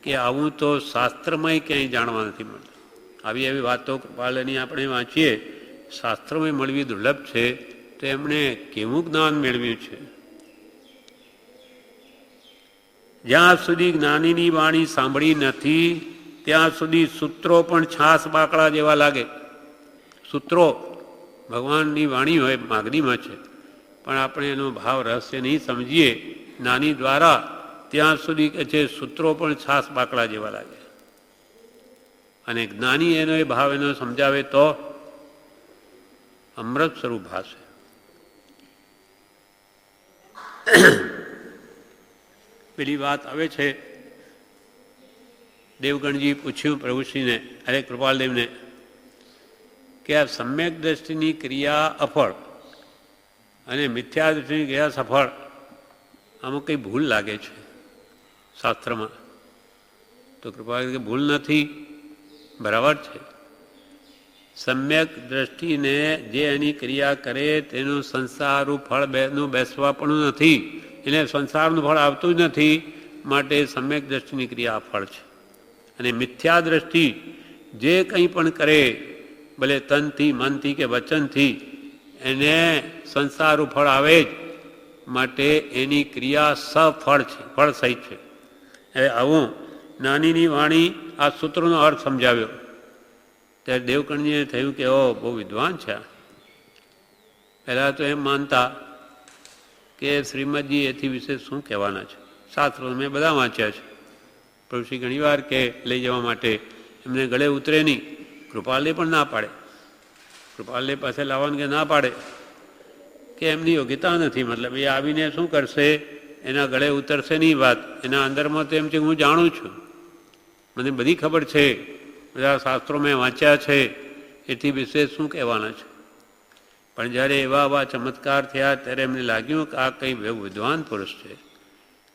કે આવું તો શાસ્ત્રમાં ક્યાંય જાણવા નથી મળતું. આવી એવી વાતો કૃપાલની આપણે વાંચીએ, શાસ્ત્રમાં મળવી દુર્લભ છે. તો એમણે કેવું જ્ઞાન મેળવ્યું છે? જ્યાં સુધી જ્ઞાનીની વાણી સાંભળી નથી ત્યાં સુધી સૂત્રો પણ છાસ બાકડા જેવા લાગે. સૂત્રો ભગવાનની વાણી હોય, માગણીમાં છે, પણ આપણે એનો ભાવ રહસ્ય નહીં સમજીએ નાની દ્વારા, ત્યાં સુધી કે છે સૂત્રો પણ છાસ બાકડા જેવા લાગે. અને જ્ઞાની એનો એ ભાવ એનો સમજાવે તો અમૃત સ્વરૂપ ભાષે. પેલી વાત આવે છે, દેવગણજી પૂછ્યું પ્રભુશ્રીને, અરે કૃપાલદેવને, કે આ સમ્યક દ્રષ્ટિની ક્રિયા અફળ અને મિથ્યા દ્રષ્ટિની ક્રિયા સફળ, આમાં કંઈ ભૂલ લાગે છે શાસ્ત્રમાં? તો કૃપાલ કે ભૂલ નથી, બરાબર છે. સમ્યક દ્રષ્ટિને જે એની ક્રિયા કરે તેનું સંસારનું ફળ નું બેસવા પણ નથી, એને સંસારનું ફળ આવતું જ નથી, માટે સમ્યક દ્રષ્ટિની ક્રિયા અફળ છે. અને મિથ્યા દ્રષ્ટિ જે કંઈ પણ કરે, ભલે તનથી, મનથી કે વચનથી, એને સંસારું ફળ આવે જ, માટે એની ક્રિયા સફળ છે, ફળ સહિત છે. હવે આવું નાનીની વાણી આ સૂત્રનો અર્થ સમજાવ્યો ત્યારે દેવકણજીને થયું કે ઓ બહુ વિદ્વાન છે. પહેલાં તો એમ માનતા કે શ્રીમદજી એથી વિશે શું કહેવાના છે, શાસ્ત્રો મેં બધા વાંચ્યા છે, પ્રભુશ્રી ઘણીવાર કે લઈ જવા માટે એમને ગળે ઉતરે નહીં. કૃપાલને પણ ના પાડે, કૃપાલને પાસે લાવવાનું કે ના પાડે કે એમની યોગ્યતા નથી, મતલબ એ આવીને શું કરશે, એના ગળે ઉતરશે નહીં વાત. એના અંદરમાં તો એમ છે હું જાણું છું, મને બધી ખબર છે, બધા શાસ્ત્રો મેં વાંચ્યા છે, એથી વિશેષ શું કહેવાના છે. પણ જ્યારે એવા ચમત્કાર થયા ત્યારે એમને લાગ્યું કે આ કંઈ બહુ વિદ્વાન પુરુષ છે,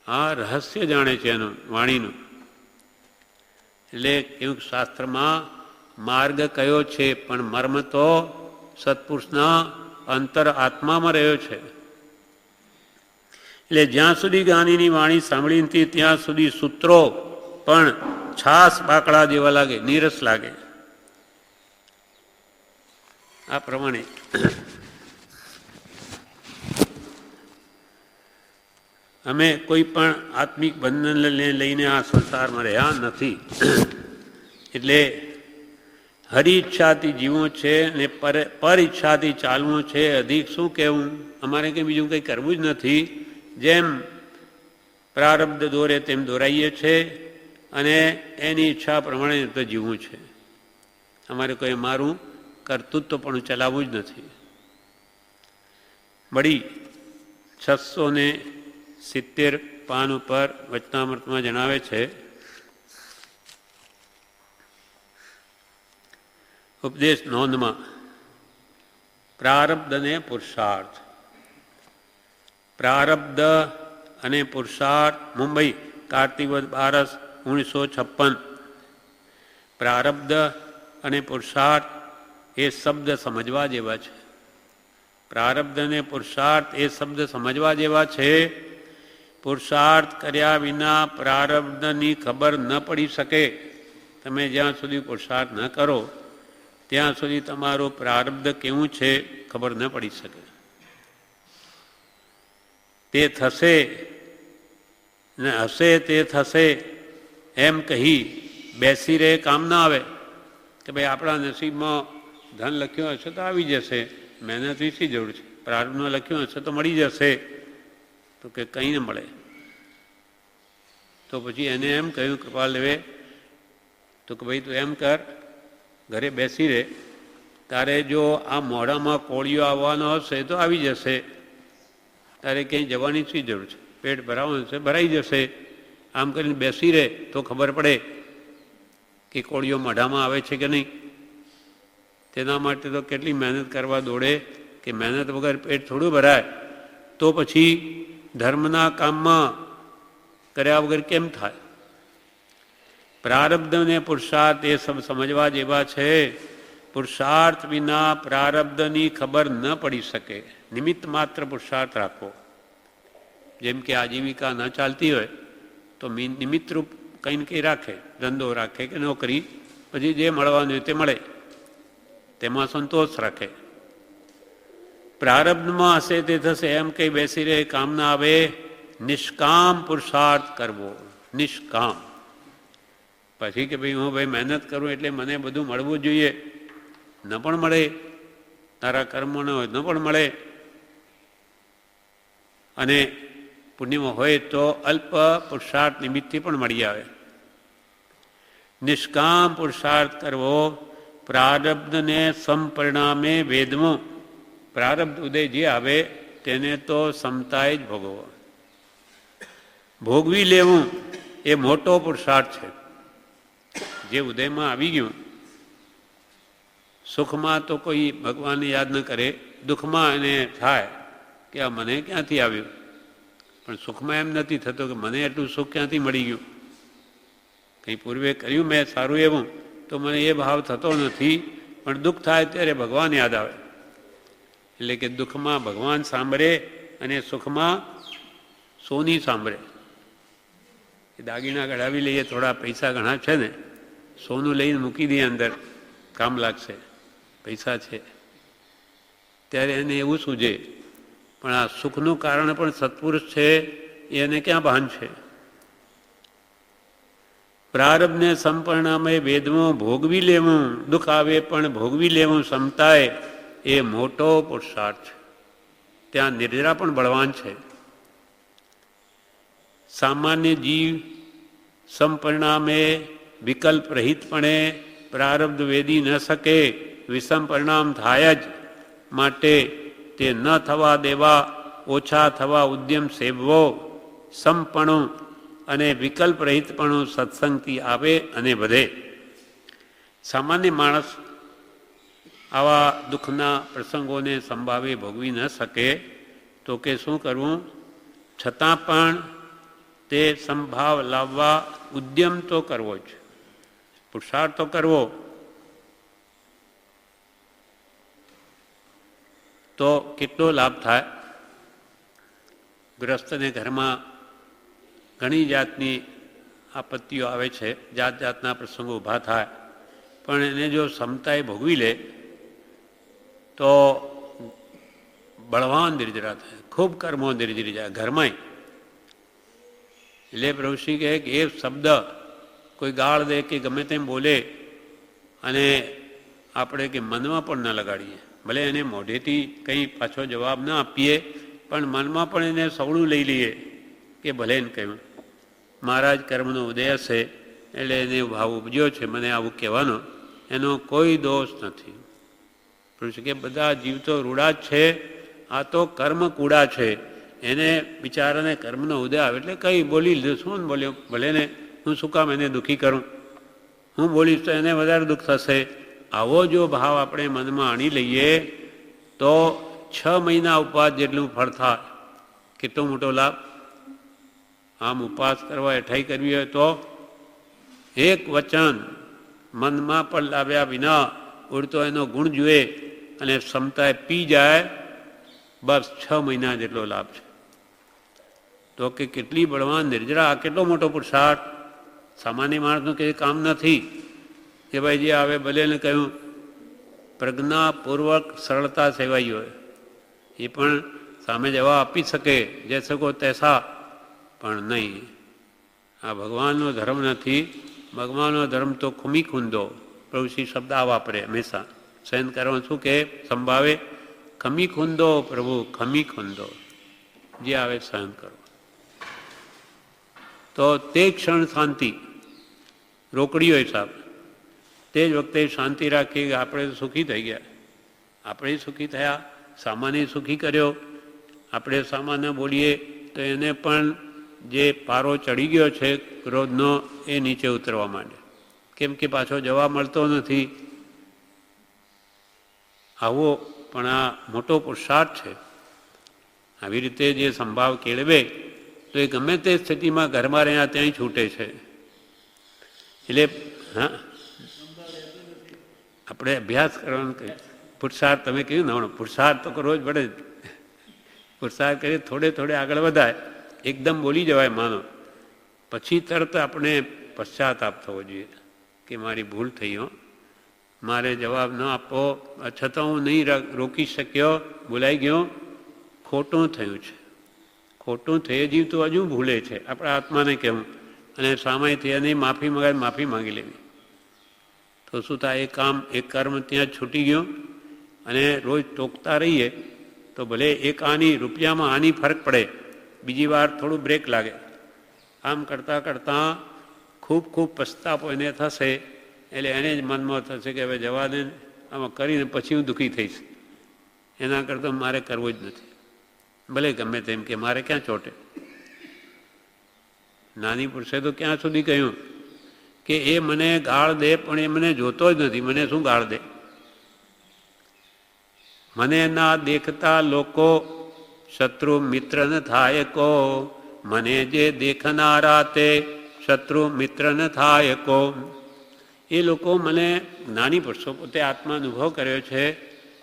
આ રહસ્ય જાણે છે એનું વાણીનું. એટલે કેવું શાસ્ત્રમાં માર્ગ કયો છે, પણ મર્મ તો સત્પુરુષના અંતર આત્મામાં રહ્યો છે. એટલે જ્યાં સુધી જ્ઞાનીની વાણી સાંભળી નથી ત્યાં સુધી સૂત્રો પણ છાસ બાકડા જેવા લાગે, નીરસ લાગે. આ પ્રમાણે અમે કોઈ પણ આત્મિક બંધનને લઈને આ સંસારમાં રહ્યા નથી. એટલે હરિ ઈચ્છાથી જીવવું છે ને પર ઈચ્છાથી ચાલવું છે. અધિક શું કહેવું, અમારે કંઈ બીજું કંઈ કરવું જ નથી. જેમ પ્રારબ્ધ દોરે તેમ દોરાઈએ છે અને એની ઈચ્છા પ્રમાણે તો જીવવું છે. અમારે કોઈ મારું કર્તૃત્વ પણ ચલાવવું જ નથી. બળી 670 પાન ઉપર વચનામૃતમાં જણાવે છે, ઉપદેશ નોંધમાં પ્રારબ્ધ અને પુરુષાર્થ. પ્રારબ્ધ અને પુરુષાર્થ. મુંબઈ કાર્તિકવદ 12/1956. પ્રારબ્ધ અને પુરુષાર્થ એ શબ્દ સમજવા જેવા છે. પ્રારબ્ધ અને પુરુષાર્થ એ શબ્દ સમજવા જેવા છે. પુરુષાર્થ કર્યા વિના પ્રારબ્ધની ખબર ન પડી શકે. તમે જ્યાં સુધી પુરુષાર્થ ન કરો ત્યાં સુધી તમારું પ્રારબ્ધ કેવું છે ખબર ન પડી શકે. તે થશે ને હશે તે થશે એમ કહી બેસી રહે કામ ના આવે. કે ભાઈ આપણા નસીબમાં ધન લખ્યું હશે તો આવી જશે, મહેનતની શી જરૂર છે, પ્રારબ્ધમાં લખ્યું હશે તો મળી જશે. તો કે કંઈ ન મળે. તો પછી એને એમ કહ્યું કૃપાલ દેવે, તો કે ભાઈ તું એમ કર, ઘરે બેસી રહે, તારે જો આ મોઢામાં કોળિયો આવવાનો હશે તો આવી જશે, તારે ક્યાંય જવાની શી જરૂર છે, પેટ ભરાવાનું છે ભરાઈ જશે. આમ કરીને બેસી રહે તો ખબર પડે કે કોળિયો મોઢામાં આવે છે કે નહીં. તેના માટે તો કેટલી મહેનત કરવા દોડે કે મહેનત વગર પેટ થોડું ભરાય. તો પછી ધર્મના કામમાં કર્યા વગર કેમ થાય. પ્રારબ્ધ અને પુરુષાર્થ એ સમજવા જેવા છે. પુરુષાર્થ વિના પ્રારબ્ધની ખબર ન પડી શકે. નિમિત્ત માત્ર પુરુષાર્થ રાખો. જેમ કે આજીવિકા ન ચાલતી હોય તો નિમિત્તરૂપ કંઈ ને કંઈ રાખે, ધંધો રાખે કે નોકરી, પછી જે મળવાનું હોય તે મળે, તેમાં સંતોષ રાખે. પ્રારબ્ધમાં હશે તે થશે એમ કંઈ બેસી રહે કામ ના આવે. નિષ્કામ પુરુષાર્થ કરવો. નિષ્કામ. પછી કે ભાઈ હું મહેનત કરું એટલે મને બધું મળવું જોઈએ, ન પણ મળે. તારા કર્મ ન હોય ન પણ મળે. અને પુણ્યમાં હોય તો અલ્પ પુરુષાર્થ નિમિત્તથી પણ મળી આવે. નિષ્કામ પુરુષાર્થ કરવો. પ્રારબ્ધને સંપરિણામે વેદવું. પ્રારબ્ધ ઉદય જે આવે તેને તો સમતાએ જ ભોગવો. ભોગવી લેવું એ મોટો પુરુષાર્થ છે. જે ઉદયમાં આવી ગયું, સુખમાં તો કોઈ ભગવાનને યાદ ન કરે, દુઃખમાં એને થાય કે આ મને ક્યાંથી આવ્યું. પણ સુખમાં એમ નથી થતું કે મને એટલું સુખ ક્યાંથી મળી ગયું. કંઈ પૂર્વે કર્યું મેં સારું એવું તો મને એ ભાવ થતો નથી. પણ દુઃખ થાય ત્યારે ભગવાન યાદ આવે. એટલે કે દુઃખમાં ભગવાન સાંભળે અને સુખમાં સોની સાંભળે. એ દાગીના કઢાવી લઈએ, થોડા પૈસા ઘણા છે ને, સોનું લઈને મૂકી દઈએ અંદર, કામ લાગશે, પૈસા છે. ત્યારે એને એવું સૂજે, પણ આ સુખનું કારણ પણ સત્પુરુષ છે એને ક્યાં ભાન છે? પ્રારબ્ધને સંપરિણામે વેદમાં ભોગવી લેવું, દુઃખ આવે પણ ભોગવી લેવું ક્ષમતાએ, એ મોટો પુરુષાર્થ છે. ત્યાં નિર્જરા પણ બળવાન છે. સામાન્ય જીવ સંપરિણામે વિકલ્પ રહિતપણે પ્રારબ્ધ વેદી ન શકે, વિષમ પરિણામ થાય જ. માટે તે ન થવા દેવા, ઓછા થવા ઉદ્યમ સેવવો, સમપણું અને વિકલ્પ રહિતપણું સત્સંગથી આવે અને વધે. સામાન્ય માણસ આવા દુઃખના પ્રસંગોને સંભાવે ભોગવી ન શકે તો કે શું કરવું? છતાં પણ તે સંભાવ લાવવા ઉદ્યમ તો કરવો જ, પુરુષાર્થ તો કરવો. તો કેટલો લાભ થાય? ગૃહસ્થને ઘરમાં ઘણી જાતની આપત્તિઓ આવે છે, જાત જાતના પ્રસંગો ઊભા થાય, પણ એને જો ક્ષમતાએ ભોગવી લે તો બળવાન નિર્જરા થાય, ખૂબ કર્મો નિર્જરી જાય ઘરમાંય. એટલે પ્રભુશ્રી કહે કે એ શબ્દ કોઈ ગાળ દે કે ગમે તેમ બોલે અને આપણે કે મનમાં પણ ન લગાડીએ, ભલે એને મોઢેથી કંઈ પાછો જવાબ ન આપીએ પણ મનમાં પણ એને સવળું લઈ લઈએ કે ભલે એને કહ્યું મારા જ કર્મનો ઉદય હશે એટલે એને ભાવ ઉપજ્યો છે મને આવું કહેવાનો, એનો કોઈ દોષ નથી. પ્રભુ કે બધા જીવ તો રૂડા જ છે, આ તો કર્મ કૂડા છે. એને બિચારાને કર્મનો ઉદય આવે એટલે કંઈ બોલી લીધું, શું બોલ્યો ભલે ને, હું શું કામ એને દુઃખી કરું, હું બોલીશ તો એને વધારે દુઃખ થશે. આવો જો ભાવ આપણે મનમાં આણી લઈએ તો 6 મહિના ઉપવાસ જેટલું ફળ થાય. કેટલો મોટો લાભ! આમ ઉપવાસ કરવા એઠાઈ કરવી હોય તો એક વચન મનમાં પણ લાવ્યા વિના ઉડતો એનો ગુણ જુએ અને ક્ષમતાએ પી જાય, બસ 6 મહિના જેટલો લાભ છે. તો કે કેટલી બળવાન નિર્જરા, કેટલો મોટો પુરુષાર્થ! સામાન્ય માણસનું કંઈ કામ નથી કે ભાઈ જે આવે ભલે ને કહ્યું પ્રજ્ઞાપૂર્વક સરળતા સેવાઈ હોય એ પણ સામે જવાબ આપી શકે, જે શકો તૈસા, પણ નહીં. આ ભગવાનનો ધર્મ નથી. ભગવાનનો ધર્મ તો ખુમી ખૂંદો. પ્રભુશ્રી શબ્દ આ વાપરે હંમેશા. સહન કરવાનું શું કે સંભાવે ખમી ખૂંદો, પ્રભુ ખમી ખૂંદો, જે આવે સહન કરો. તો તે ક્ષણ શાંતિ રોકડી હોય સાહેબ, તે જ વખતે શાંતિ રાખી કે આપણે સુખી થઈ ગયા, આપણે સુખી થયા, સામાન્ય સુખી કર્યો. આપણે સામાન્ય બોલીએ તો એને પણ જે પારો ચડી ગયો છે ક્રોધનો એ નીચે ઉતરવા માંડે, કેમ કે પાછો જવાબ મળતો નથી. આવો પણ આ મોટો પુરુષાર્થ છે. આવી રીતે જે સંભાવ કેળવે તો એ ગમે તે સ્થિતિમાં ઘરમાં રહ્યા ત્યાંય છૂટે છે. એટલે હા, આપણે અભ્યાસ કરવાનું કહ્યું. પુરુષાર્થ તમે કહ્યું ને, પુરુષાર્થ તો કરવો જ પડે. પુરુષાર્થ કરીએ થોડે થોડે આગળ વધાય. એકદમ બોલી જવાય માનો, પછી તરત આપણે પશ્ચાતાપ થવો જોઈએ કે મારી ભૂલ થઈ હો, મારે જવાબ ન આપવો, છતાં હું નહીં રોકી શક્યો, ભૂલાઈ ગયો, ખોટું થયું છે. ખોટું થઈ જીવ તો હજુ ભૂલે છે. આપણા આત્માને કહેવું અને સામેથી એની માફી માંગે, માફી માંગી લેવી. તો શું થાય? એ કામ, એ કર્મ ત્યાં જ છૂટી ગયો. અને રોજ ટોકતા રહીએ તો ભલે એક આની રૂપિયામાં આની ફરક પડે, બીજી વાર થોડું બ્રેક લાગે. આમ કરતાં કરતાં ખૂબ ખૂબ પસ્તાપો એને થશે. એટલે એને જ મનમાં થશે કે હવે જવા દે, આમાં કરીને પછી હું દુઃખી થઈશ, એના કરતાં મારે કરવું જ નથી. ભલે ગમે તેમ કે મારે ક્યાં ચોટે. નાની પુરુષે તો ક્યાં સુધી કહ્યું કે એ મને ગાળ દે પણ એ મને જોતો જ નથી, મને શું ગાળ દે? મને ના દેખતા લોકો શત્રુ મિત્ર ન થાય કો, મને જે દેખનારા તે શત્રુ મિત્ર ન થાય કો. એ લોકો મને, નાની પુરુષો પોતે આત્મા અનુભવ કર્યો છે,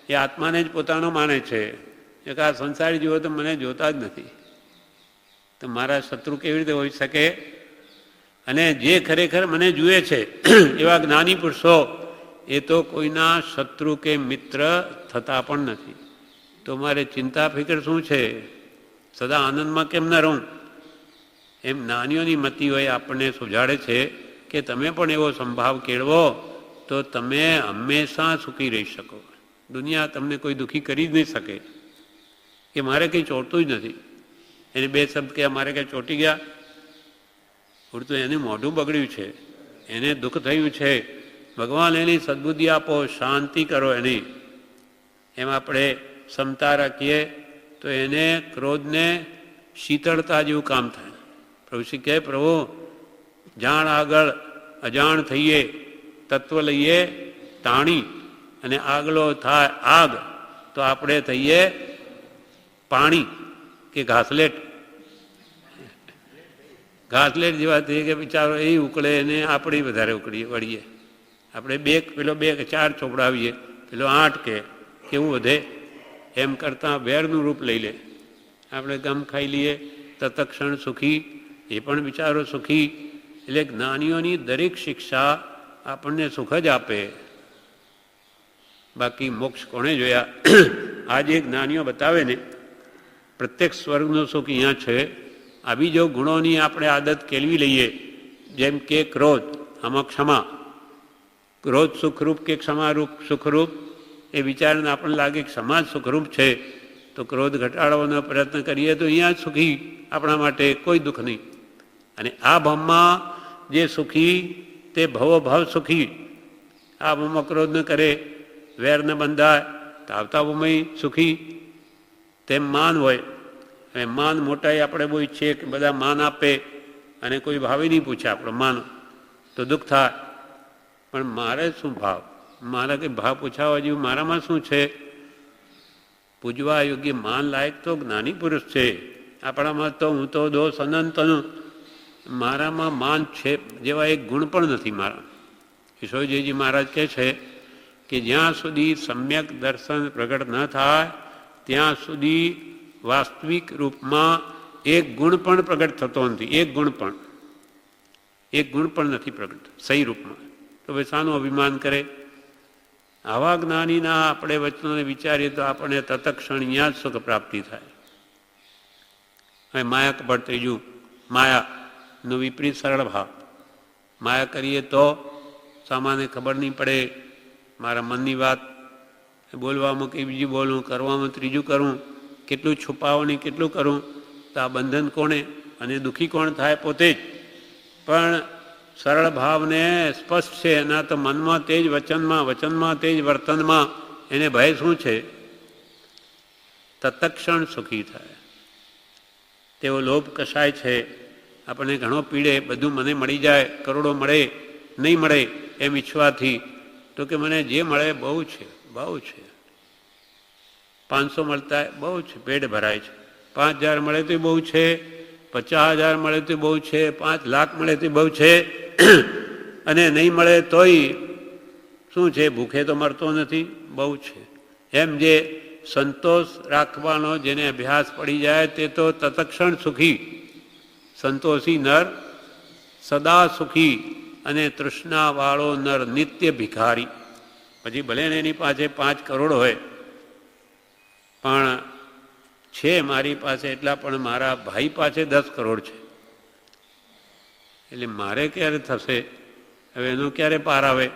એ આત્માને જ પોતાનો માને છે. એક આ સંસારી જીવો તો મને જોતા જ નથી, તો મારા શત્રુ કેવી રીતે હોઈ શકે? અને જે ખરેખર મને જુએ છે એવા જ્ઞાની પુરુષો એ તો કોઈના શત્રુ કે મિત્ર થતા પણ નથી. તો મારે ચિંતા ફિકર શું છે? સદા આનંદમાં કેમ ન રહું? એમ જ્ઞાનીઓની મતિ હોય આપણને સુજાડે છે કે તમે પણ એવો સંભાવ કેળવો તો તમે હંમેશા સુખી રહી શકો. દુનિયા તમને કોઈ દુઃખી કરી જ નહીં શકે. કે મારે કંઈ ચોંટતું જ નથી. એને બે શબ્દ કે મારે કંઈ ચોંટી ગયા, ઉડતું એનું મોઢું બગડ્યું છે, એને દુઃખ થયું છે, ભગવાન એની સદબુદ્ધિ આપો, શાંતિ કરો એની. એમ આપણે ક્ષમતા રાખીએ તો એને ક્રોધને શીતળતા જેવું કામ થાય. પ્રભુ શ્રી કહે, પ્રભુ જાણ આગળ અજાણ થઈએ, તત્વ લઈએ તાણી, અને આગલો થાય આગ તો આપણે થઈએ પાણી કે ઘાસલેટ. ઘાસલેટ જેવા થઈએ કે બિચારો એ ઉકળે અને આપણે વધારે વળીએ. આપણે પેલો 2 કે 4 ચોપડાવીએ, પેલો 8 કે કેવું વધે. એમ કરતાં વેરનું રૂપ લઈ લે. આપણે ગમ ખાઈ લઈએ, તત્ક્ષણ સુખી, એ પણ બિચારો સુખી. એટલે જ્ઞાનીઓની દરેક શિક્ષા આપણને સુખ જ આપે. બાકી મોક્ષ કોણે જોયા? આજે જ્ઞાનીઓ બતાવે ને પ્રત્યક્ષ સ્વર્ગનું સુખ અહીંયા છે. આવી જો ગુણોની આપણે આદત કેળવી લઈએ, જેમ કે ક્રોધ, આમાં ક્ષમા. ક્રોધ સુખરૂપ કે ક્ષમારૂપ સુખરૂપ? એ વિચારને આપણને લાગે કે સમાજ સુખરૂપ છે તો ક્રોધ ઘટાડવાનો પ્રયત્ન કરીએ તો અહીંયા જ સુખી, આપણા માટે કોઈ દુઃખ નહીં. અને આ ભાવમાં જે સુખી તે ભવભાવ સુખી. આ ભાવમાં ક્રોધ ન કરે, વેર ન બંધાય તો આવતા ભાવમાં સુખી. તેમ માન હોય, હવે માન મોટાઈ આપણે બહુ ઈચ્છીએ કે બધા માન આપે અને કોઈ ભાવે નહીં પૂછે આપણો માન, તો દુઃખ થાય. પણ મારે શું ભાવ? મારે કંઈ ભાવ પૂછાવા જેવું મારામાં શું છે? પૂજવા યોગ્ય માન લાયક તો જ્ઞાની પુરુષ છે. આપણામાં તો હું તો દોષ અનંતનું, મારામાં માન છે જેવા એક ગુણ પણ નથી મારા. ઈશ્વરજીજી મહારાજ કહે છે કે જ્યાં સુધી સમ્યક દર્શન પ્રગટ ન થાય ત્યાં સુધી વાસ્તવિક રૂપમાં એક ગુણ પણ પ્રગટ થતો નથી. એક ગુણ પણ નથી પ્રગટ સહી રૂપમાં. તો ભાઈ શાનું અભિમાન કરે? આવા જ્ઞાનીના આપણે વચનોને વિચારીએ તો આપણને તત્ક્ષણ અહીંયા જ સુખ પ્રાપ્તિ થાય. હવે માયા કપટ ત્રીજું, માયાનો વિપરીત સરળ ભાવ. માયા કરીએ તો સામાન્ય ખબર નહીં પડે. મારા મનની વાત બોલવામાં કે બીજું બોલું, કરવામાં ત્રીજું કરું, કેટલું છુપાવું નહીં કેટલું કરું, તો આ બંધન કોણે અને દુઃખી કોણ થાય? પોતે જ. પણ સરળ ભાવને સ્પષ્ટ છે એના તો મનમાં તે જ વચનમાં, વચનમાં તે જ વર્તનમાં. એને ભય શું છે? તત્ક્ષણ સુખી થાય. તેવો લોભ કસાય છે, આપણને ઘણો પીડે, બધું મને મળી જાય, કરોડો મળે, નહીં મળે એમ ઈચ્છવાથી. તો કે મને જે મળે બહુ છે, બહુ છે. 500 મળતા બહુ છે, પેટ ભરાય છે. 5000 મળે તો બહુ છે, 50,000 મળે તો બહુ છે, 5 લાખ મળે તો બહુ છે. અને નહીં મળે તોય શું છે? ભૂખે તો મરતો નથી, બહુ છે. એમ જે સંતોષ રાખવાનો જેને અભ્યાસ પડી જાય તે તો તત્ક્ષણ સુખી. સંતોષી નર સદા સુખી અને તૃષ્ણાવાળો નર નિત્ય ભિખારી. પછી ભલે ને એની પાસે 5 કરોડ હોય, પણ છે મારી પાસે એટલા, પણ મારા ભાઈ પાસે 10 કરોડ છે. એટલે મારે ક્યારે થશે? હવે એનો ક્યારે પાર આવે?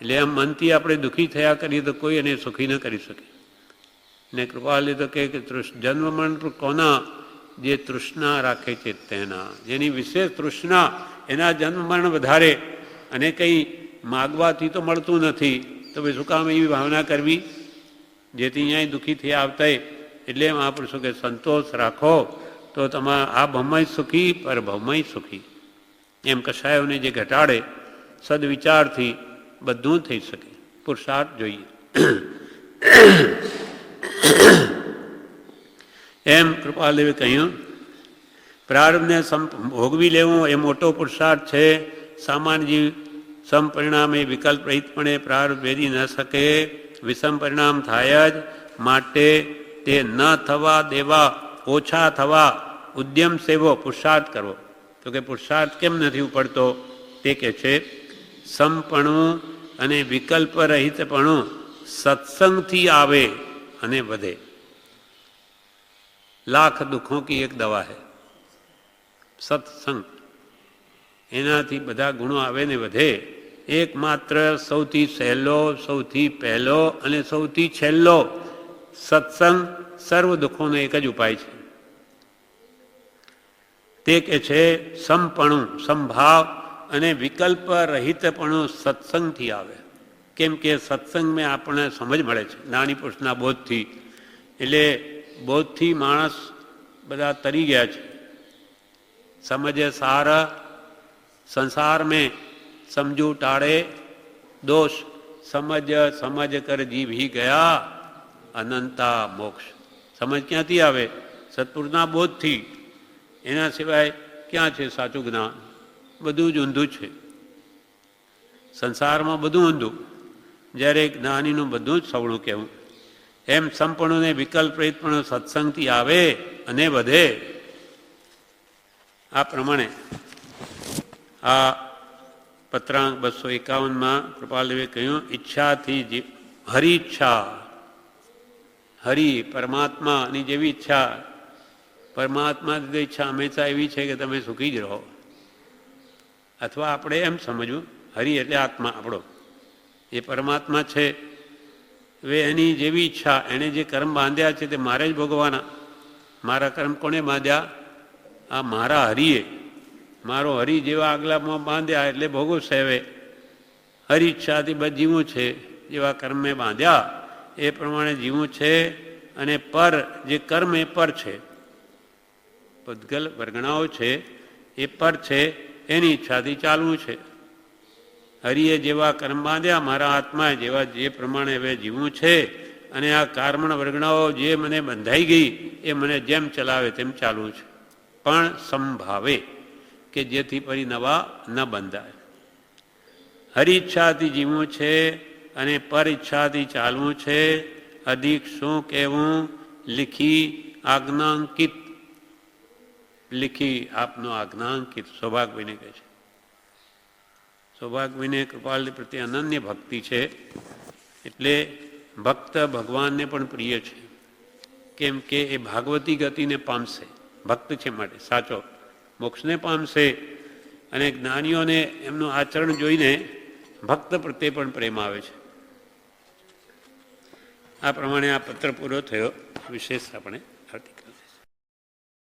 એટલે આમ મનથી આપણે દુઃખી થયા કરીએ તો કોઈ એને સુખી ન કરી શકે. ને કૃપાલી તો કહે કે જન્મ મરણ કોના? જે તૃષ્ણા રાખે છે તેના. જેની વિશેષ તૃષ્ણા, એના જન્મ મરણ વધારે. અને કંઈ માગવાથી તો મળતું નથી, તો ભાઈ શું કામ એવી ભાવના કરવી? જેથી અહીંયા દુઃખી થયા આવતા. એટલે એમ આપણે શું કે સંતોષ રાખો તો તમારા આ ભવમાં સુખી, પર ભવમાં સુખી. એમ કશાયોને જે ઘટાડે સદવિચારથી બધું થઈ શકે. પુરુષાર્થ જોઈએ. એમ કૃપાદેવે કહ્યું, પ્રારબ્ધને ભોગવી લેવું એ મોટો પુરુષાર્થ છે. સામાન્ય જીવ સમપરિણામે વિકલ્પ રહિતપણે પ્રારબ્ધ ભેદી ન શકે, વિષમ પરિણામ થાય જ. માટે તે ન થવા દેવા, ઓછા થવા ઉદ્યમ સેવો, પુરુષાર્થ કરવો. તો કે પુરુષાર્થ કેમ નથી ઉપડતો? તે કે છે સમપણું અને વિકલ્પ રહિતપણું સત્સંગથી આવે અને વધે. लाख दुखों की एक दवा है સત્સંગ. એનાથી બધા ગુણો આવે ને વધે. એકમાત્ર સૌથી સહેલો, સૌથી પહેલો અને સૌથી છેલ્લો સત્સંગ સર્વ દુઃખોનો એક જ ઉપાય છે. તે કે છે સમપણું, સંભાવ અને વિકલ્પ રહિતપણું સત્સંગથી આવે. કેમ કે સત્સંગમાં આપણને સમજ મળે છે નાની પુરુષના બોધથી. એટલે બોધથી માણસ બધા તરી ગયા છે. સમજે સાર સંસાર મેં સમજુ ટાળે દોષ, સમજ સમજ કર જીવ હી ગયા અનંતા મોક્ષ. સમજ ક્યાંથી આવે? સત્પુરુષના બોધથી. એના સિવાય ક્યાં છે સાચું જ્ઞાન? બધું જ ઊંધું છે. સંસારમાં બધું ઊંધું, જ્યારે જ્ઞાનીનું બધું જ સવળું કહેવું. એમ સંપૂર્ણને વિકલ્પ રહિત પણ સત્સંગથી આવે અને વધે. આ પ્રમાણે આ પત્રાંક 251 કૃપાલદેવે કહ્યું, ઈચ્છાથી હરિ ઈચ્છા, હરિ પરમાત્માની જેવી ઈચ્છા. પરમાત્માની ઈચ્છા હંમેશા એવી છે કે તમે સુખી જ રહો. અથવા આપણે એમ સમજવું, હરિ એટલે આત્મા આપણો, એ પરમાત્મા છે. હવે એની જેવી ઈચ્છા, એણે જે કર્મ બાંધ્યા છે તે મારે જ ભોગવવાના. મારા કર્મ કોને બાંધ્યા? આ મારા હરિએ. મારો હરિ જેવા આગલામાં બાંધ્યા એટલે ભોગવશે. હવે હરિ ઈચ્છાથી બસ જીવું છે. જેવા કર્મ મેં બાંધ્યા એ પ્રમાણે જીવું છે. અને પર જે કર્મ એ પર છે, પૂતગલ વર્ગણાઓ છે એ પર છે, એની ઈચ્છાથી ચાલવું છે. હરિએ જેવા કર્મ બાંધ્યા, મારા આત્માએ જેવા જે પ્રમાણે હવે જીવવું છે. અને આ કર્મણ વર્ગણાઓ જે મને બંધાઈ ગઈ એ મને જેમ ચલાવે તેમ ચાલવું છે. પણ સંભાવે, કે જેથી ફરી નવા ન બંધાય. હરિ ઈચ્છાથી જીવવું છે અને પર ઈચ્છાથી ચાલવું છે. અધિક શું કહેવું? લીખી આજ્ઞાંકિત. લીખી આપનો આજ્ઞાંકિત. સૌભાગભાઈને કહે છે. સૌભાગભાઈને કૃપાલ પ્રત્યે અનન્ય ભક્તિ છે. એટલે ભક્ત ભગવાનને પણ પ્રિય છે. કેમ કે એ ભાગવતી ગતિને પામશે. ભક્ત છે માટે સાચો મોક્ષને પામશે. અને જ્ઞાનીઓને એમનું આચરણ જોઈને ભક્ત પ્રત્યે પણ પ્રેમ આવે છે. આ પ્રમાણે આ પત્ર પૂરો થયો. વિશેષ આપણે